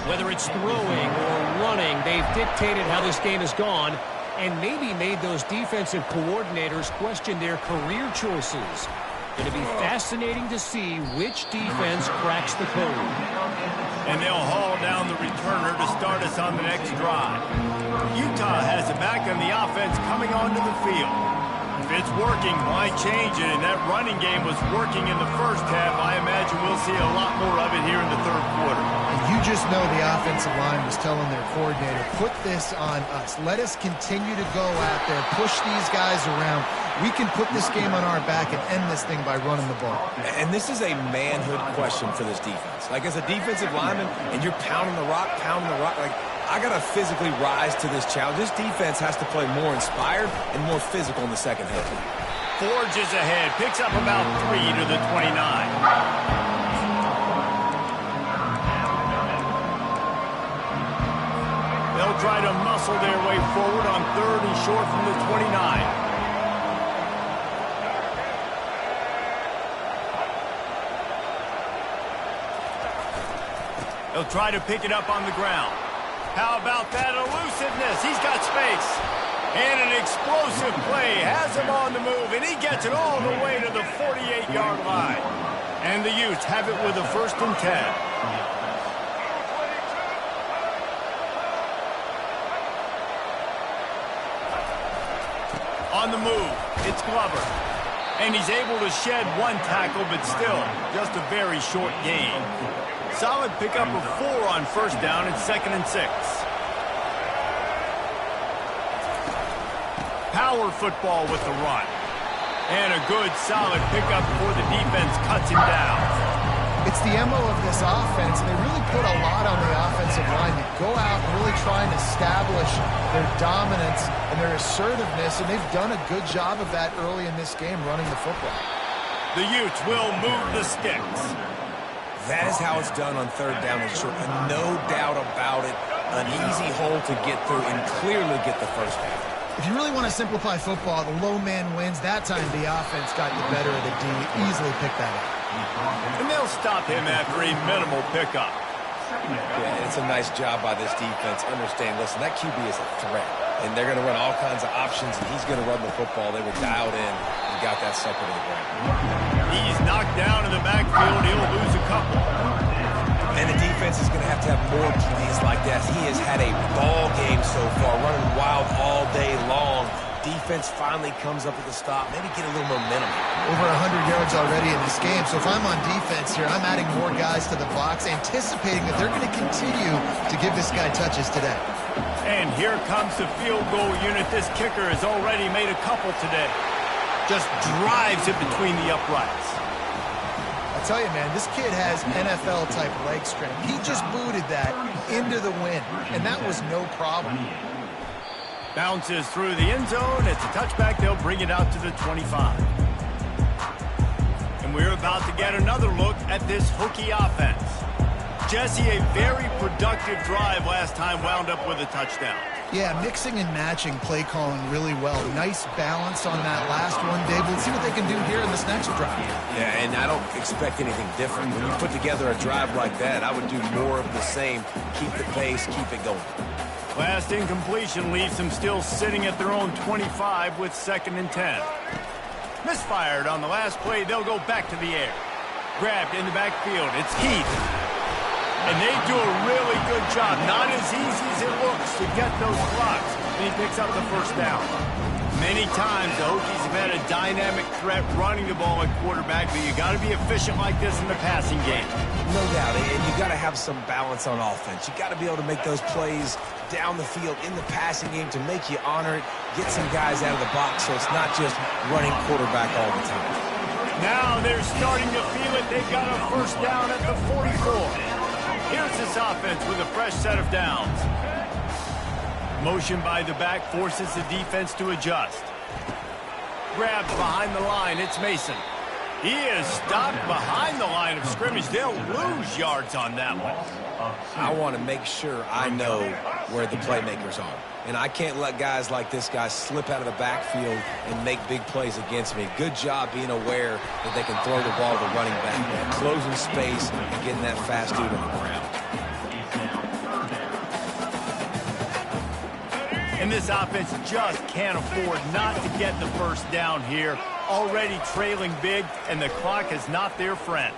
Speaker 4: Whether it's throwing or running, they've dictated how this game has gone and maybe made those defensive coordinators question their career choices. Going to be fascinating to see which defense cracks the code.
Speaker 1: And they'll haul down the returner to start us on the next drive. Utah has it back on the offense coming onto the field. If it's working, why change it? And that running game was working in the first half. I imagine we'll see a lot more of it here in the third quarter.
Speaker 3: And you just know the offensive line was telling their coordinator, put this on us. Let us continue to go out there, push these guys around. We can put this game on our back and end this thing by running the ball.
Speaker 2: And this is a manhood question for this defense. Like, as a defensive lineman, and you're pounding the rock, like, I got to physically rise to this challenge. This defense has to play more inspired and more physical in the second half.
Speaker 1: Forges ahead, picks up about 3 to the 29. They'll try to muscle their way forward on 3rd and short from the 29. They'll try to pick it up on the ground. How about that elusiveness? He's got space. And an explosive play has him on the move, and he gets it all the way to the 48-yard line. And the Utes have it with a 1st and 10. On the move, it's Glover. And he's able to shed one tackle, but still just a very short gain. Solid pickup of 4 on 1st down and 2nd and 6. Power football with the run. And a good, solid pickup before the defense cuts him down.
Speaker 3: It's the MO of this offense, and they really put a lot on the offensive line to go out and really try and establish their dominance and their assertiveness, and they've done a good job of that early in this game, running the football.
Speaker 1: The Utes will move the sticks.
Speaker 2: That is how it's done on 3rd down and short. And no doubt about it, an easy hole to get through and clearly get the first down.
Speaker 3: If you really want to simplify football, the low man wins. That time the offense got the better of the D. Easily picked that up.
Speaker 1: And they'll stop him after a minimal pickup.
Speaker 2: Yeah, it's a nice job by this defense. Understand, listen, that QB is a threat. And they're going to run all kinds of options, and he's going to run the football. They were dialed in and got that sucker to the ground.
Speaker 1: He's knocked down in the back
Speaker 2: to have more plays like that. He has had a ball game so far, running wild all day long. Defense finally comes up with a stop, maybe get a little momentum.
Speaker 3: Over 100 yards already in this game. So if I'm on defense here, I'm adding more guys to the box, anticipating that they're going to continue to give this guy touches today.
Speaker 1: And here comes the field goal unit. This kicker has already made a couple today. Just drives it between the uprights.
Speaker 3: I tell you, man, this kid has NFL-type leg strength. He just booted that into the wind, and that was no problem.
Speaker 1: Bounces through the end zone. It's a touchback. They'll bring it out to the 25. And we're about to get another look at this Hokie offense. Jesse, a very productive drive last time, wound up with a touchdown.
Speaker 3: Yeah, mixing and matching play calling really well. Nice balance on that last one, Dave. We'll see what they can do here in this next drive.
Speaker 2: Yeah, and I don't expect anything different. When you put together a drive like that, I would do more of the same. Keep the pace, keep it going.
Speaker 1: Last incompletion leaves them still sitting at their own 25 with 2nd and 10. Misfired on the last play. They'll go back to the air. Grabbed in the backfield. It's Heath. And they do a really good job. Not as easy as it looks to get those blocks. And he picks up the first down. Many times the Hokies have had a dynamic threat running the ball at quarterback, but you got to be efficient like this in the passing game.
Speaker 2: No doubt, and you got to have some balance on offense. You got to be able to make those plays down the field in the passing game to make you honor it, get some guys out of the box so it's not just running quarterback all the time.
Speaker 1: Now they're starting to feel it. They've got a first down at the 44. Here's this offense with a fresh set of downs. Motion by the back forces the defense to adjust. Grabs behind the line. It's Mason. He is stopped behind the line of scrimmage. They'll lose yards on that one.
Speaker 2: I want to make sure I know where the playmakers are. And I can't let guys like this guy slip out of the backfield and make big plays against me. Good job being aware that they can throw the ball to running back, closing space and getting that fast dude on the ground.
Speaker 1: And this offense just can't afford not to get the first down here. Already trailing big, and the clock is not their friend.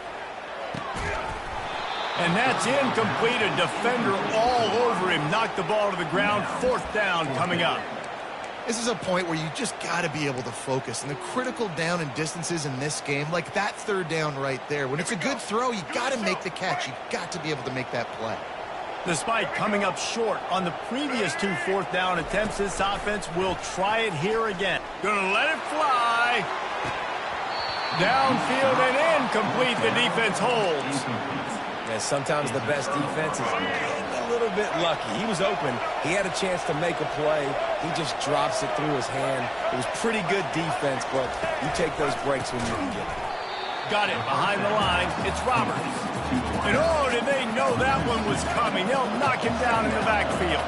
Speaker 1: And that's incomplete. A defender all over him. Knocked the ball to the ground. 4th down coming up.
Speaker 3: This is a point where you just got to be able to focus. And the critical down and distances in this game, like that 3rd down right there. When it's a good throw, you got to make the catch. You got to be able to make that play.
Speaker 1: Despite coming up short on the previous 2 4th down attempts, this offense will try it here again. Gonna let it fly. Downfield and incomplete. The defense holds.
Speaker 2: Yeah, sometimes the best defense is a little bit lucky. He was open. He had a chance to make a play. He just drops it through his hand. It was pretty good defense, but you take those breaks when you can get it.
Speaker 1: Got it behind the line. It's Roberts. And oh, did they know that one was coming? They'll knock him down in the backfield.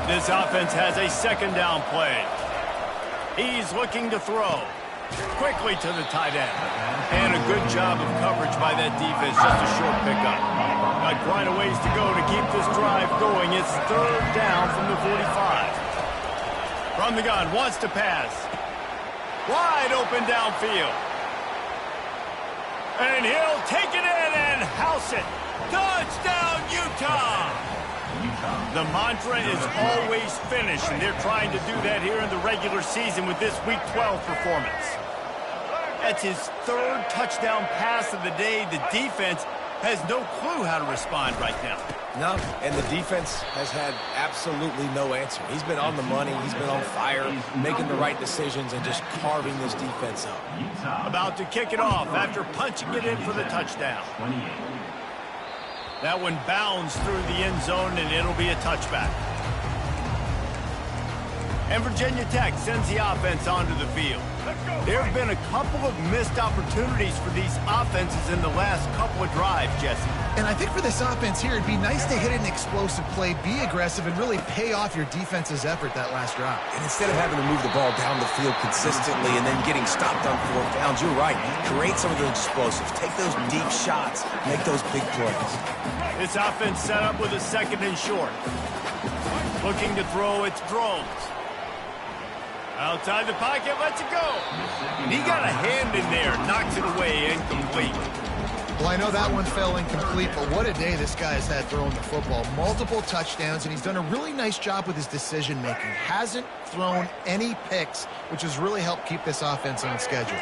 Speaker 1: This offense has a 2nd down play. He's looking to throw. Quickly to the tight end. And a good job of coverage by that defense. Just a short pickup. Got quite a ways to go to keep this drive going. It's 3rd down from the 45. From the gun, wants to pass. Wide open downfield. And he'll take it in and house it. Touchdown, Utah! The mantra is always finish, and they're trying to do that here in the regular season with this Week 12 performance. That's his 3rd touchdown pass of the day. The defense has no clue how to respond right now.
Speaker 2: No, and the defense has had absolutely no answer. He's been on the money. He's been on fire, making the right decisions and just carving this defense up.
Speaker 1: About to kick it off after punching it in for the touchdown. That one bounds through the end zone, and it'll be a touchback. And Virginia Tech sends the offense onto the field. There have been a couple of missed opportunities for these offenses in the last couple of drives, Jesse.
Speaker 3: And I think for this offense here, it'd be nice to hit an explosive play, be aggressive, and really pay off your defense's effort that last drive.
Speaker 2: And instead of having to move the ball down the field consistently and then getting stopped on 4th downs, you're right. Create some of those explosives. Take those deep shots. Make those big plays.
Speaker 1: This offense set up with a 2nd and short. Looking to throw, it's Drones. Outside the pocket, lets it go. And he got a hand in there, knocks it away, incomplete.
Speaker 3: Well, I know that one fell incomplete, but what a day this guy has had throwing the football. Multiple touchdowns, and he's done a really nice job with his decision-making. Hasn't thrown any picks, which has really helped keep this offense on schedule.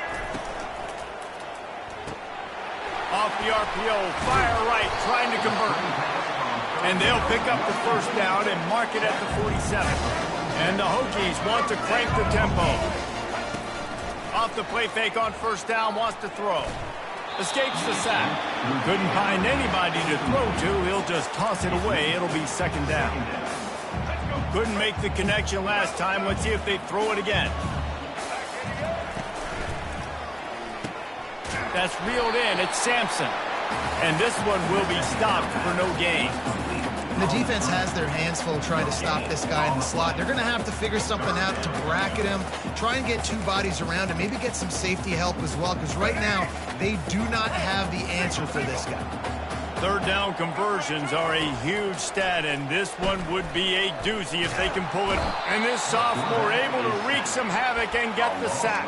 Speaker 1: Off the RPO, fire right, trying to convert. And they'll pick up the first down and mark it at the 47. And the Hokies want to crank the tempo. Off the play fake on first down, wants to throw. Escapes the sack. Couldn't find anybody to throw to. He'll just toss it away. It'll be second down. Couldn't make the connection last time. Let's see if they throw it again. That's reeled in. It's Sampson. And this one will be stopped for no gain.
Speaker 3: The defense has their hands full trying to stop this guy in the slot. They're going to have to figure something out to bracket him, try and get two bodies around him, maybe get some safety help as well, because right now they do not have the answer for this guy.
Speaker 1: Third down conversions are a huge stat, and this one would be a doozy if they can pull it. And this sophomore able to wreak some havoc and get the sack.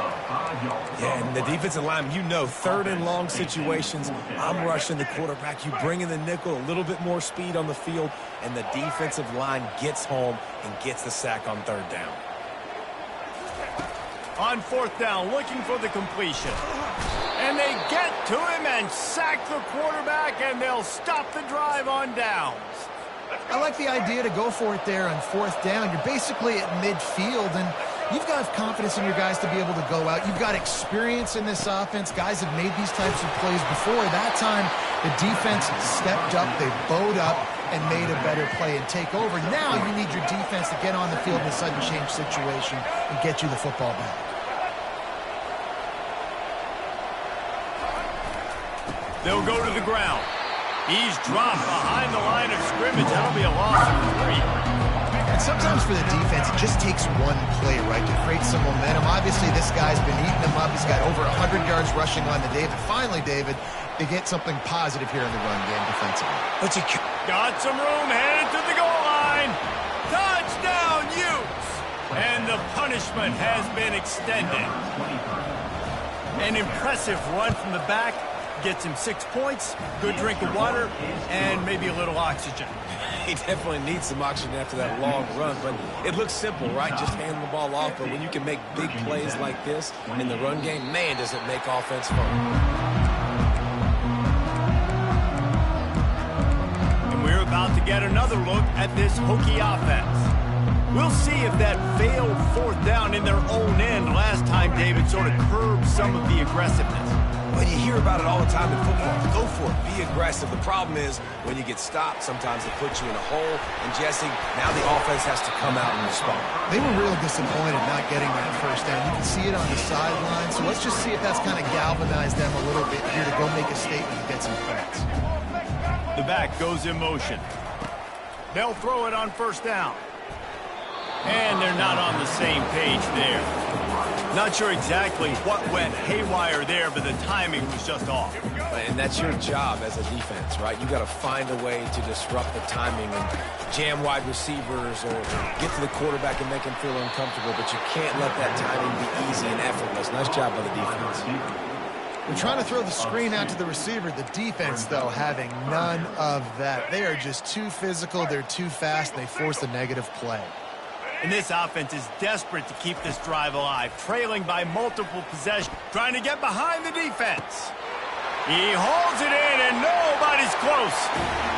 Speaker 2: Yeah, and the defensive line, you know, third and long situations, I'm rushing the quarterback. You bring in the nickel, a little bit more speed on the field, and the defensive line gets home and gets the sack on third down.
Speaker 1: On fourth down, looking for the completion. And they get to him and sack the quarterback, and they'll stop the drive on downs.
Speaker 3: I like the idea to go for it there on fourth down. You're basically at midfield, and you've got confidence in your guys to be able to go out. You've got experience in this offense. Guys have made these types of plays before. That time, the defense stepped up, they bowed up, and made a better play and take over. Now you need your defense to get on the field in a sudden change situation and get you the football back.
Speaker 1: They'll go to the ground. He's dropped behind the line of scrimmage. That'll be a loss of 3.
Speaker 3: And sometimes for the defense, it just takes one play, right, to create some momentum. Obviously, this guy's been eating them up. He's got over 100 yards rushing on the day. But finally, David, they get something positive here in the run game defensively.
Speaker 2: But you
Speaker 1: got some room, headed to the goal line. Touchdown, Utes! And the punishment has been extended. An impressive run from the back. Gets him 6 points, good drink of water, and maybe a little oxygen.
Speaker 2: He definitely needs some oxygen after that long run, but it looks simple, right? Just hand the ball off, but when you can make big plays like this in the run game, man, does it make offense fun.
Speaker 1: And we're about to get another look at this Hokie offense. We'll see if that failed fourth down in their own end last time, David, sort of curbed some of the aggressiveness.
Speaker 2: Well, you hear about it all the time in football. Go for it. Be aggressive. The problem is when you get stopped, sometimes it puts you in a hole. And, Jesse, now the offense has to come out and respond.
Speaker 3: They were real disappointed not getting that first down. You can see it on the sideline. So let's just see if that's kind of galvanized them a little bit here to go make a statement and get some points.
Speaker 1: The back goes in motion. They'll throw it on first down. And they're not on the same page there. Not sure exactly what went haywire there, but the timing was just off.
Speaker 2: And that's your job as a defense, right? You got to find a way to disrupt the timing and jam wide receivers or get to the quarterback and make him feel uncomfortable, but you can't let that timing be easy and effortless. Nice job by the defense.
Speaker 3: We're trying to throw the screen out to the receiver. The defense, though, having none of that. They are just too physical. They're too fast. They force a negative play.
Speaker 1: And this offense is desperate to keep this drive alive, trailing by multiple possessions, trying to get behind the defense. He holds it in, and nobody's close.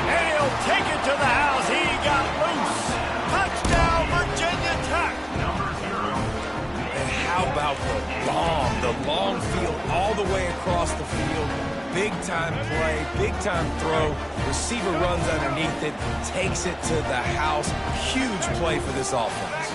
Speaker 1: And he'll take it to the house. He got loose. Touchdown, Virginia Tech.
Speaker 2: And how about the long field all the way across the field? Big-time play, big-time throw. Receiver runs underneath it, takes it to the house. Huge play for this offense.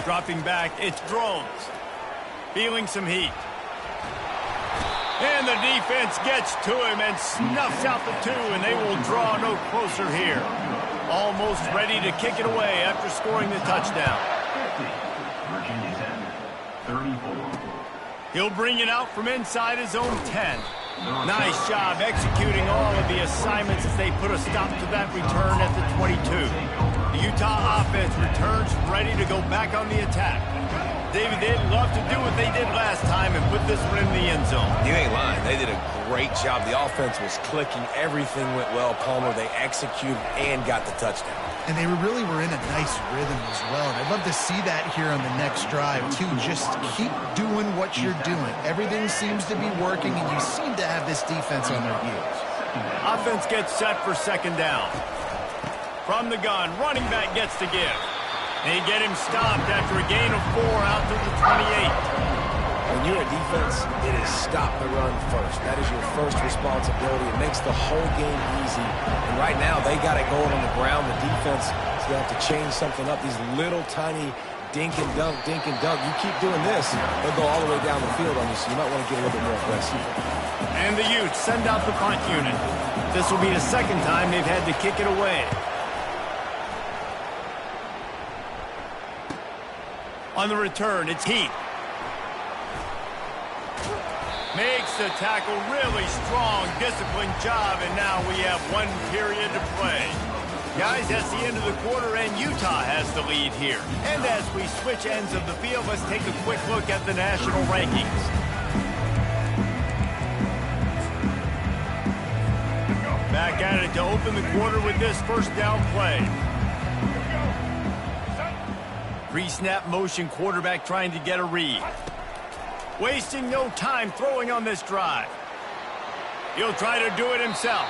Speaker 1: Dropping back, it's Drones. Feeling some heat. And the defense gets to him and snuffs out the 2, and they will draw no closer here. Almost ready to kick it away after scoring the touchdown. He'll bring it out from inside his own 10. Nice job executing all of the assignments as they put a stop to that return at the 22. The Utah offense returns ready to go back on the attack. David, they'd love to do what they did last time and put this one in the end zone.
Speaker 2: You ain't lying. They did a great job. The offense was clicking. Everything went well, Palmer. They executed and got the touchdown.
Speaker 3: And they really were in a nice rhythm as well. And I'd love to see that here on the next drive, too. Just keep doing what you're doing. Everything seems to be working, and you seem to have this defense on their heels.
Speaker 1: Offense gets set for second down. From the gun, running back gets to give. They get him stopped after a gain of 4 out to the 28.
Speaker 2: When you're a defense, it is stop the run first. That is your first responsibility. It makes the whole game easy. And right now, they got it going on the ground. The defense is going to have to change something up. These little tiny dink and dunk, dink and dunk. You keep doing this, they'll go all the way down the field on you, so you might want to get a little bit more aggressive.
Speaker 1: And the Utes send out the punt unit. This will be the second time they've had to kick it away. On the return, it's Heath. Makes the tackle really strong, disciplined job, and now we have 1 period to play. Guys, that's the end of the quarter, and Utah has the lead here. And as we switch ends of the field, let's take a quick look at the national rankings. Back at it to open the quarter with this first down play. Pre-snap motion, quarterback trying to get a read. Wasting no time throwing on this drive. He'll try to do it himself.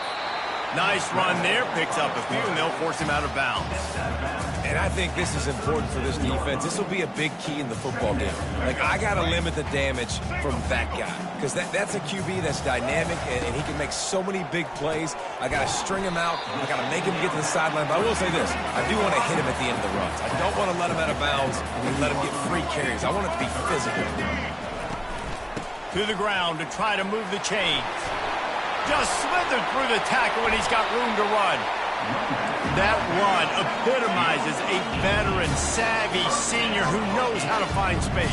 Speaker 1: Nice run there, picks up a few, and they'll force him out of bounds.
Speaker 2: And I think this is important for this defense. This will be a big key in the football game. Like, I got to limit the damage from that guy, because that's a QB that's dynamic, and he can make so many big plays. I got to string him out. I got to make him get to the sideline. But I will say this. I do want to hit him at the end of the runs. I don't want to let him out of bounds and let him get free carries. I want it to be physical.
Speaker 1: To the ground to try to move the chains. Just slithered through the tackle, and he's got room to run. That run epitomizes a veteran, savvy senior who knows how to find space.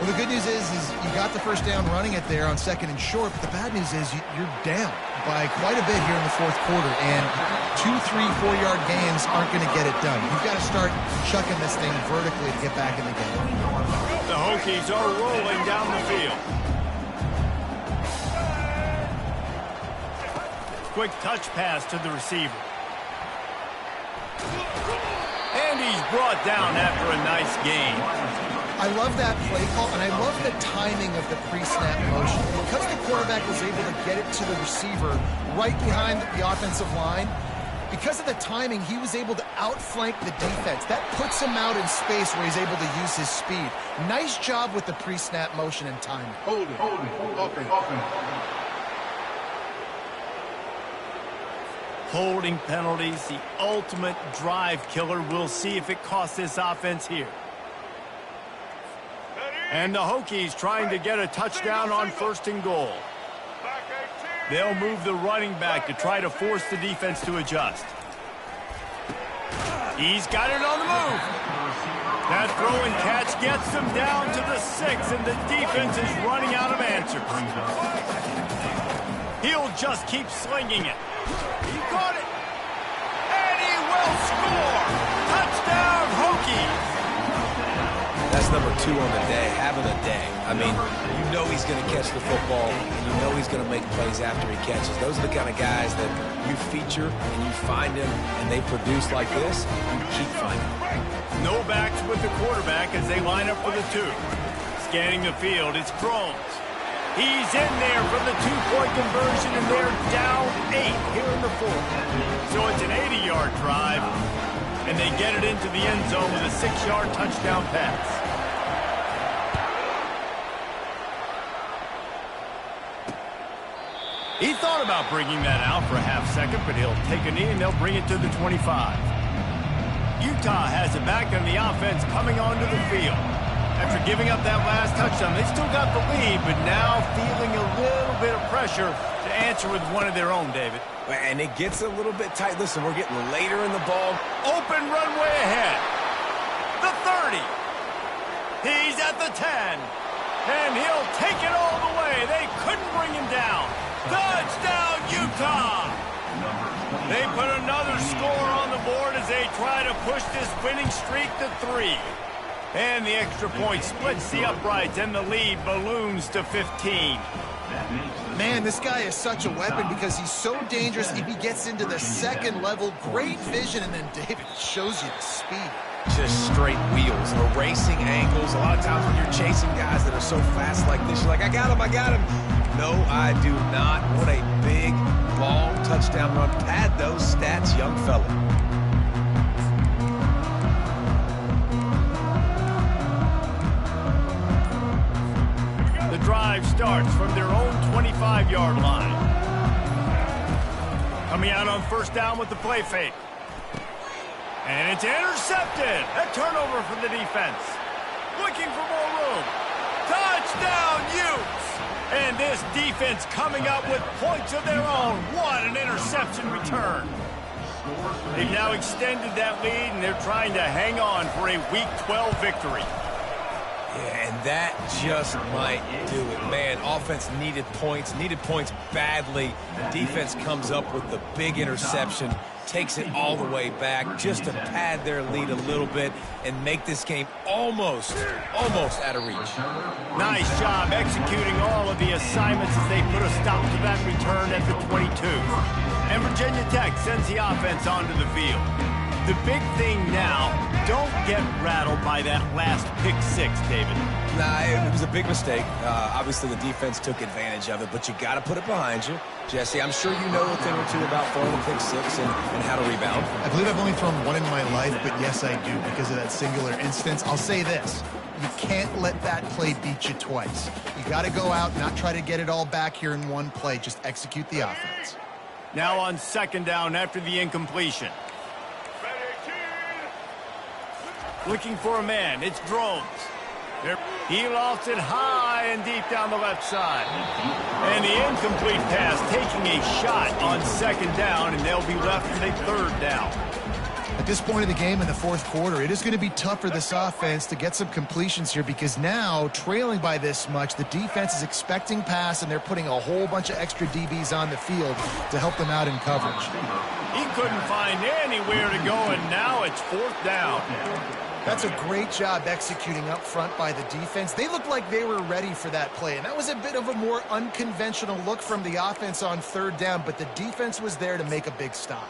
Speaker 3: Well, the good news is you got the first down running it there on 2nd and short, but the bad news is you're down by quite a bit here in the 4th quarter, and 2, 3, 4-yard gains aren't going to get it done. You've got to start chucking this thing vertically to get back in the game.
Speaker 1: The Hokies are rolling down the field. Quick touch pass to the receiver. And he's brought down after a nice gain.
Speaker 3: I love that play call, and I love the timing of the pre-snap motion. Because the quarterback was able to get it to the receiver right behind the offensive line, because of the timing, he was able to outflank the defense. That puts him out in space where he's able to use his speed. Nice job with the pre-snap motion and timing.
Speaker 5: Hold it.
Speaker 1: Holding penalties, the ultimate drive killer. We'll see if it costs this offense here. And the Hokies trying to get a touchdown on 1st and goal. They'll move the running back to try to force the defense to adjust. He's got it on the move. That throw and catch gets them down to the 6, and the defense is running out of answers. He'll just keep slinging it. He caught it. And he will score. Touchdown, Hokies.
Speaker 2: That's number 2 on the day, having a day. I mean, you know he's going to catch the football, and you know he's going to make plays after he catches. Those are the kind of guys that you feature and you find him, and they produce like this, you keep finding them.
Speaker 1: No backs with the quarterback as they line up for the 2. Scanning the field, it's Crones. He's in there for the 2-point conversion, and they're down 8 here in the 4th. So it's an 80-yard drive, and they get it into the end zone with a 6-yard touchdown pass. He thought about bringing that out for a half-second, but he'll take a knee, and they'll bring it to the 25. Utah has it back on the offense coming onto the field. After giving up that last touchdown, they still got the lead, but now feeling a little bit of pressure to answer with one of their own, David.
Speaker 2: And it gets a little bit tight. Listen, we're getting later in the ball.
Speaker 1: Open runway ahead. The 30. He's at the 10. And he'll take it all the way. play. They couldn't bring him down. Touchdown, Utah! They put another score on the board as they try to push this winning streak to 3. And the extra point splits the uprights, and the lead balloons to 15.
Speaker 3: Man, this guy is such a weapon because he's so dangerous if he gets into the second level. Great vision, and then David shows you the speed.
Speaker 2: Just straight wheels, erasing angles. A lot of times when you're chasing guys that are so fast like this, you're like, I got him. No, I do not. What a big, long touchdown run. Pad those stats, young fella.
Speaker 1: The drive starts from their own 25-yard line. Coming out on first down with the play fake. And it's intercepted. A turnover for the defense. Looking for more room. Touchdown, Utes! And this defense coming up with points of their own. What an interception return. They've now extended that lead, and they're trying to hang on for a Week 12 victory.
Speaker 2: Yeah, and that just might do it. Man, offense needed points badly. Defense comes up with the big interception, takes it all the way back just to pad their lead a little bit and make this game almost out of reach.
Speaker 1: Nice job executing all of the assignments as they put a stop to that return at the 22. And Virginia Tech sends the offense onto the field. The big thing now, don't get rattled by that last pick six, David.
Speaker 2: Nah, it was a big mistake. Obviously, the defense took advantage of it, but you got to put it behind you. Jesse, I'm sure you know a thing or two about throwing a pick six and how to rebound.
Speaker 3: I believe I've only thrown one in my life, but yes, I do because of that singular instance. I'll say this. You can't let that play beat you twice. You got to go out, not try to get it all back here in one play. Just execute the offense.
Speaker 1: Now on second down after the incompletion. Looking for a man. It's Drones. He lofts it high and deep down the left side. And the incomplete pass taking a shot on second down, and they'll be left with a third down.
Speaker 3: At this point of the game in the fourth quarter, it is going to be tough for this offense to get some completions here because now, trailing by this much, the defense is expecting pass, and they're putting a whole bunch of extra DBs on the field to help them out in coverage.
Speaker 1: He couldn't find anywhere to go, and now it's fourth down.
Speaker 3: That's a great job executing up front by the defense. They looked like they were ready for that play, and that was a bit of a more unconventional look from the offense on third down, but the defense was there to make a big stop.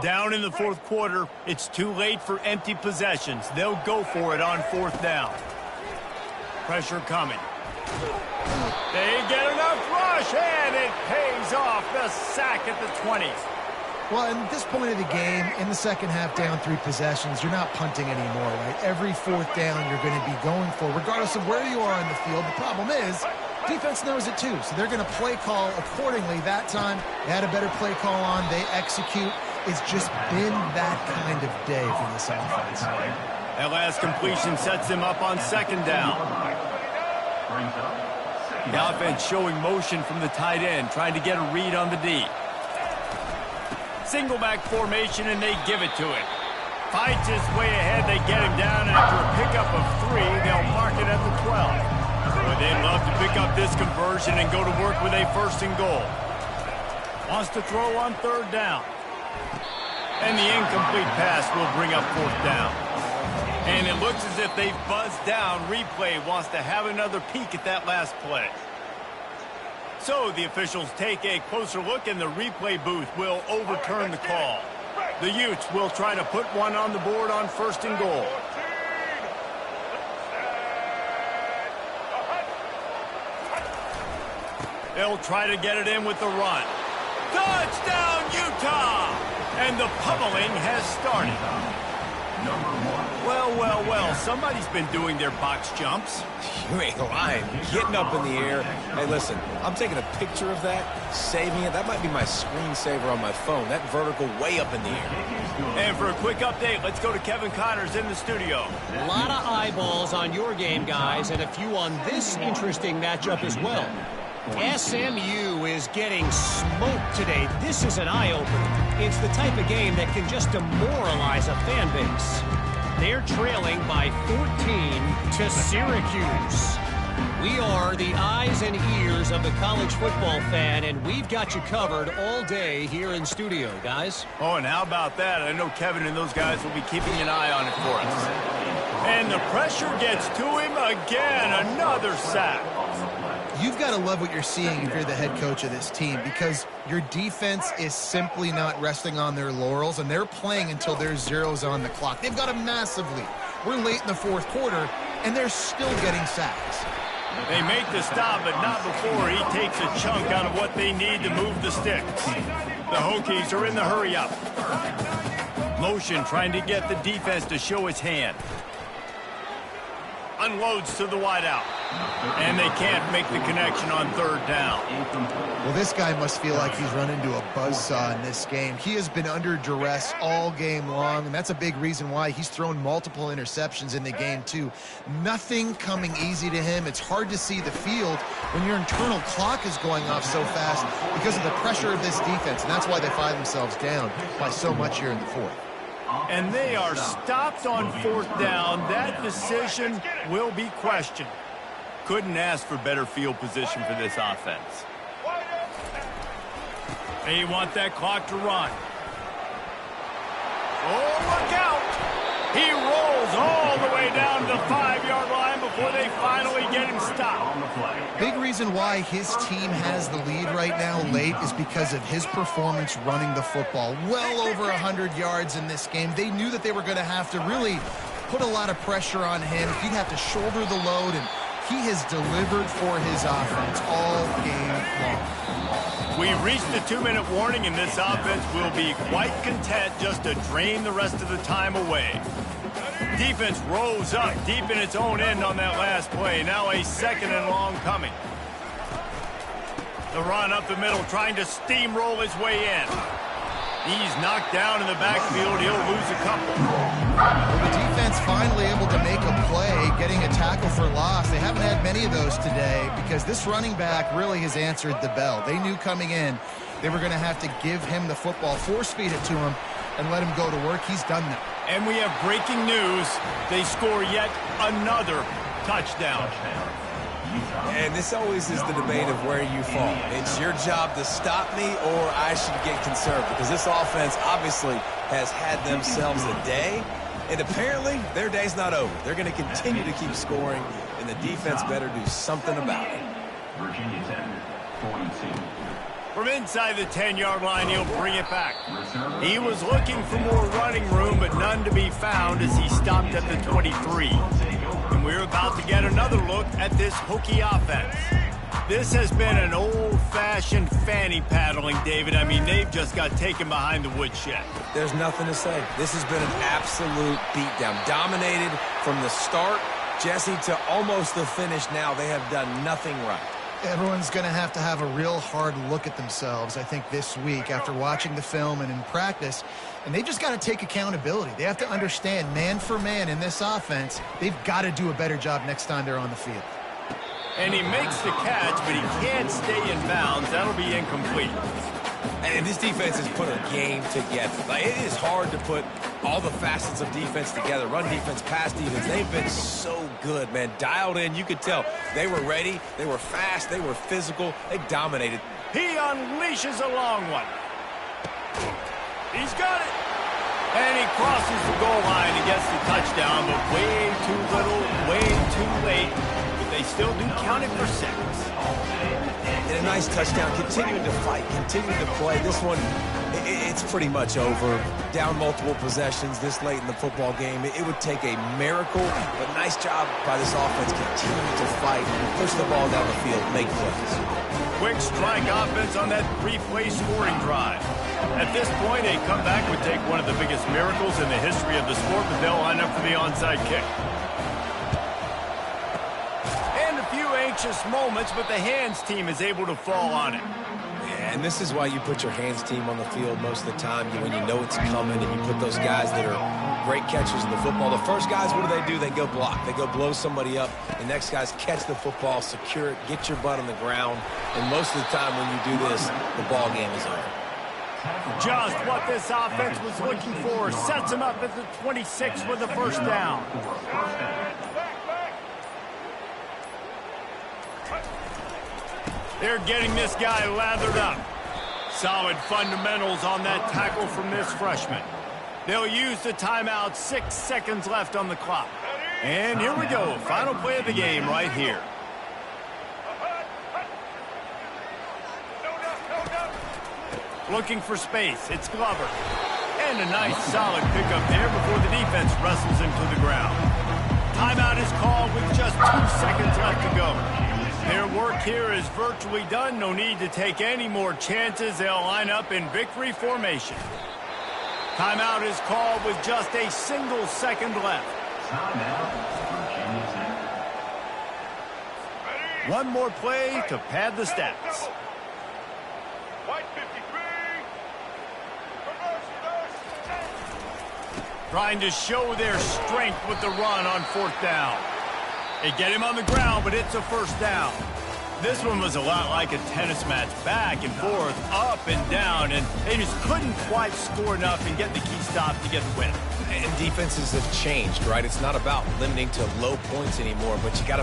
Speaker 1: Down in the fourth quarter, it's too late for empty possessions. They'll go for it on fourth down. Pressure coming. They get enough rush, and it pays off. The sack at the 20.
Speaker 3: Well, at this point of the game, in the second half, down 3 possessions, you're not punting anymore, right? Every fourth down you're going to be going for, regardless of where you are on the field. The problem is, defense knows it too, so they're going to play call accordingly. That time, they had a better play call on. They execute. It's just been that kind of day for this offense.
Speaker 1: That last completion sets them up on second down. The offense showing motion from the tight end, trying to get a read on the D. Single back formation, and they give it to it. Fights his way ahead. They get him down after a pickup of 3. They'll mark it at the 12. But they'd love to pick up this conversion and go to work with a first and goal. Wants to throw on third down. And the incomplete pass will bring up fourth down. And it looks as if they've buzzed down. Replay wants to have another peek at that last play. So the officials take a closer look, and the replay booth will overturn the call. The Utes will try to put one on the board on first and goal. They'll try to get it in with the run. Touchdown, Utah! And the pummeling has started. Well, somebody's been doing their box jumps.
Speaker 2: You ain't lying. Getting up in the air. Hey, listen, I'm taking a picture of that, saving it. That might be my screensaver on my phone. That vertical way up in the air.
Speaker 1: And for a quick update, let's go to Kevin Connors in the studio.
Speaker 4: A lot of eyeballs on your game, guys, and a few on this interesting matchup as well. SMU is getting smoked today. This is an eye-opener. It's the type of game that can just demoralize a fan base. They're trailing by 14 to Syracuse. We are the eyes and ears of the college football fan, and we've got you covered all day here in studio, guys.
Speaker 1: Oh, and how about that? I know Kevin and those guys will be keeping an eye on it for us. And the pressure gets to him again. Another sack.
Speaker 3: You've got to love what you're seeing if you're the head coach of this team, because your defense is simply not resting on their laurels, and they're playing until there's zeros on the clock. They've got a massive lead. We're late in the fourth quarter, and they're still getting sacks.
Speaker 1: They make the stop, but not before he takes a chunk out of what they need to move the sticks. The Hokies are in the hurry-up. Motion trying to get the defense to show its hand. Unloads to the wideout. And they can't make the connection on third down.
Speaker 3: Well, this guy must feel like he's run into a buzzsaw in this game. He has been under duress all game long, and that's a big reason why he's thrown multiple interceptions in the game, too. Nothing coming easy to him. It's hard to see the field when your internal clock is going off so fast because of the pressure of this defense, and that's why they find themselves down by so much here in the fourth.
Speaker 1: And they are stopped on fourth down. That decision will be questioned. Couldn't ask for better field position for this offense. They want that clock to run. Oh, look out! He rolls all the way down to the 5-yard line before they finally get him stopped.
Speaker 3: Big reason why his team has the lead right now late is because of his performance running the football. Well over 100 yards in this game. They knew that they were going to have to really put a lot of pressure on him. He'd have to shoulder the load, and he has delivered for his offense all game long.
Speaker 1: We reached the 2-minute warning, and this offense will be quite content just to drain the rest of the time away. Defense rose up deep in its own end on that last play. Now a second and long coming. The run up the middle, trying to steamroll his way in. He's knocked down in the backfield. He'll lose a couple.
Speaker 3: Well, the defense finally able to make a play, getting a tackle for loss. They haven't had many of those today because this running back really has answered the bell. They knew coming in they were going to have to give him the football, force-feed it to him, and let him go to work. He's done that.
Speaker 1: And we have breaking news. They score yet another touchdown.
Speaker 2: And this always is the debate of where you fall. It's your job to stop me, or I should get concerned, because this offense obviously has had themselves a day, and apparently their day's not over. They're going to continue to keep scoring, and the defense better do something about it.
Speaker 5: Virginia 10, 42.
Speaker 1: From inside the 10-yard line, he'll bring it back. He was looking for more running room, but none to be found as he stopped at the 23. And we're about to get another look at this Hokie offense. This has been an old-fashioned fanny paddling, David. I mean, they've just got taken behind the woodshed.
Speaker 2: There's nothing to say. This has been an absolute beatdown. Dominated from the start, Jesse, to almost the finish now. They have done nothing right.
Speaker 3: Everyone's going to have a real hard look at themselves, I think, this week after watching the film and in practice. And they've just got to take accountability. They have to understand, man for man in this offense, they've got to do a better job next time they're on the field.
Speaker 1: And he makes the catch, but he can't stay in bounds. That'll be incomplete.
Speaker 2: And this defense has put a game together. Like, it is hard to put all the facets of defense together. Run defense, pass defense. They've been so good, man. Dialed in. You could tell they were ready. They were fast. They were physical. They dominated.
Speaker 1: He unleashes a long one. He's got it. And he crosses the goal line and gets the touchdown, but way too little, way too late. But they still do count it for 6.
Speaker 2: And a nice touchdown, continuing to fight, continuing to play. This one, it's pretty much over. Down multiple possessions this late in the football game. It would take a miracle, but nice job by this offense continuing to fight, push the ball down the field, make plays.
Speaker 1: Quick strike offense on that 3-play scoring drive. At this point, a comeback would take one of the biggest miracles in the history of the sport, but they'll line up for the onside kick. Anxious moments, but the hands team is able to fall on it.
Speaker 2: And And this is why you put your hands team on the field most of the time when you know it's coming, and you put those guys that are great catchers of the football. The first guys, what do? They go block. They go blow somebody up. The next guys catch the football, secure it, get your butt on the ground. And most of the time when you do this, the ball game is over.
Speaker 1: Just what this offense was looking for. Sets him up at the 26 with the first down. They're getting this guy lathered up. Solid fundamentals on that tackle from this freshman. They'll use the timeout. 6 seconds left on the clock. And here we go. Final play of the game right here. Looking for space. It's Glover. And a nice solid pickup there before the defense wrestles him to the ground. Timeout is called with just 2 seconds left to go. Their work here is virtually done. No need to take any more chances. They'll line up in victory formation. Timeout is called with just a single second left. One more play to pad the stats. Trying to show their strength with the run on 4th down. They get him on the ground, but it's a first down. This one was a lot like a tennis match, back and forth, up and down, and they just couldn't quite score enough and get the key stop to get the win.
Speaker 2: And defenses have changed, right? It's not about limiting to low points anymore, but you got to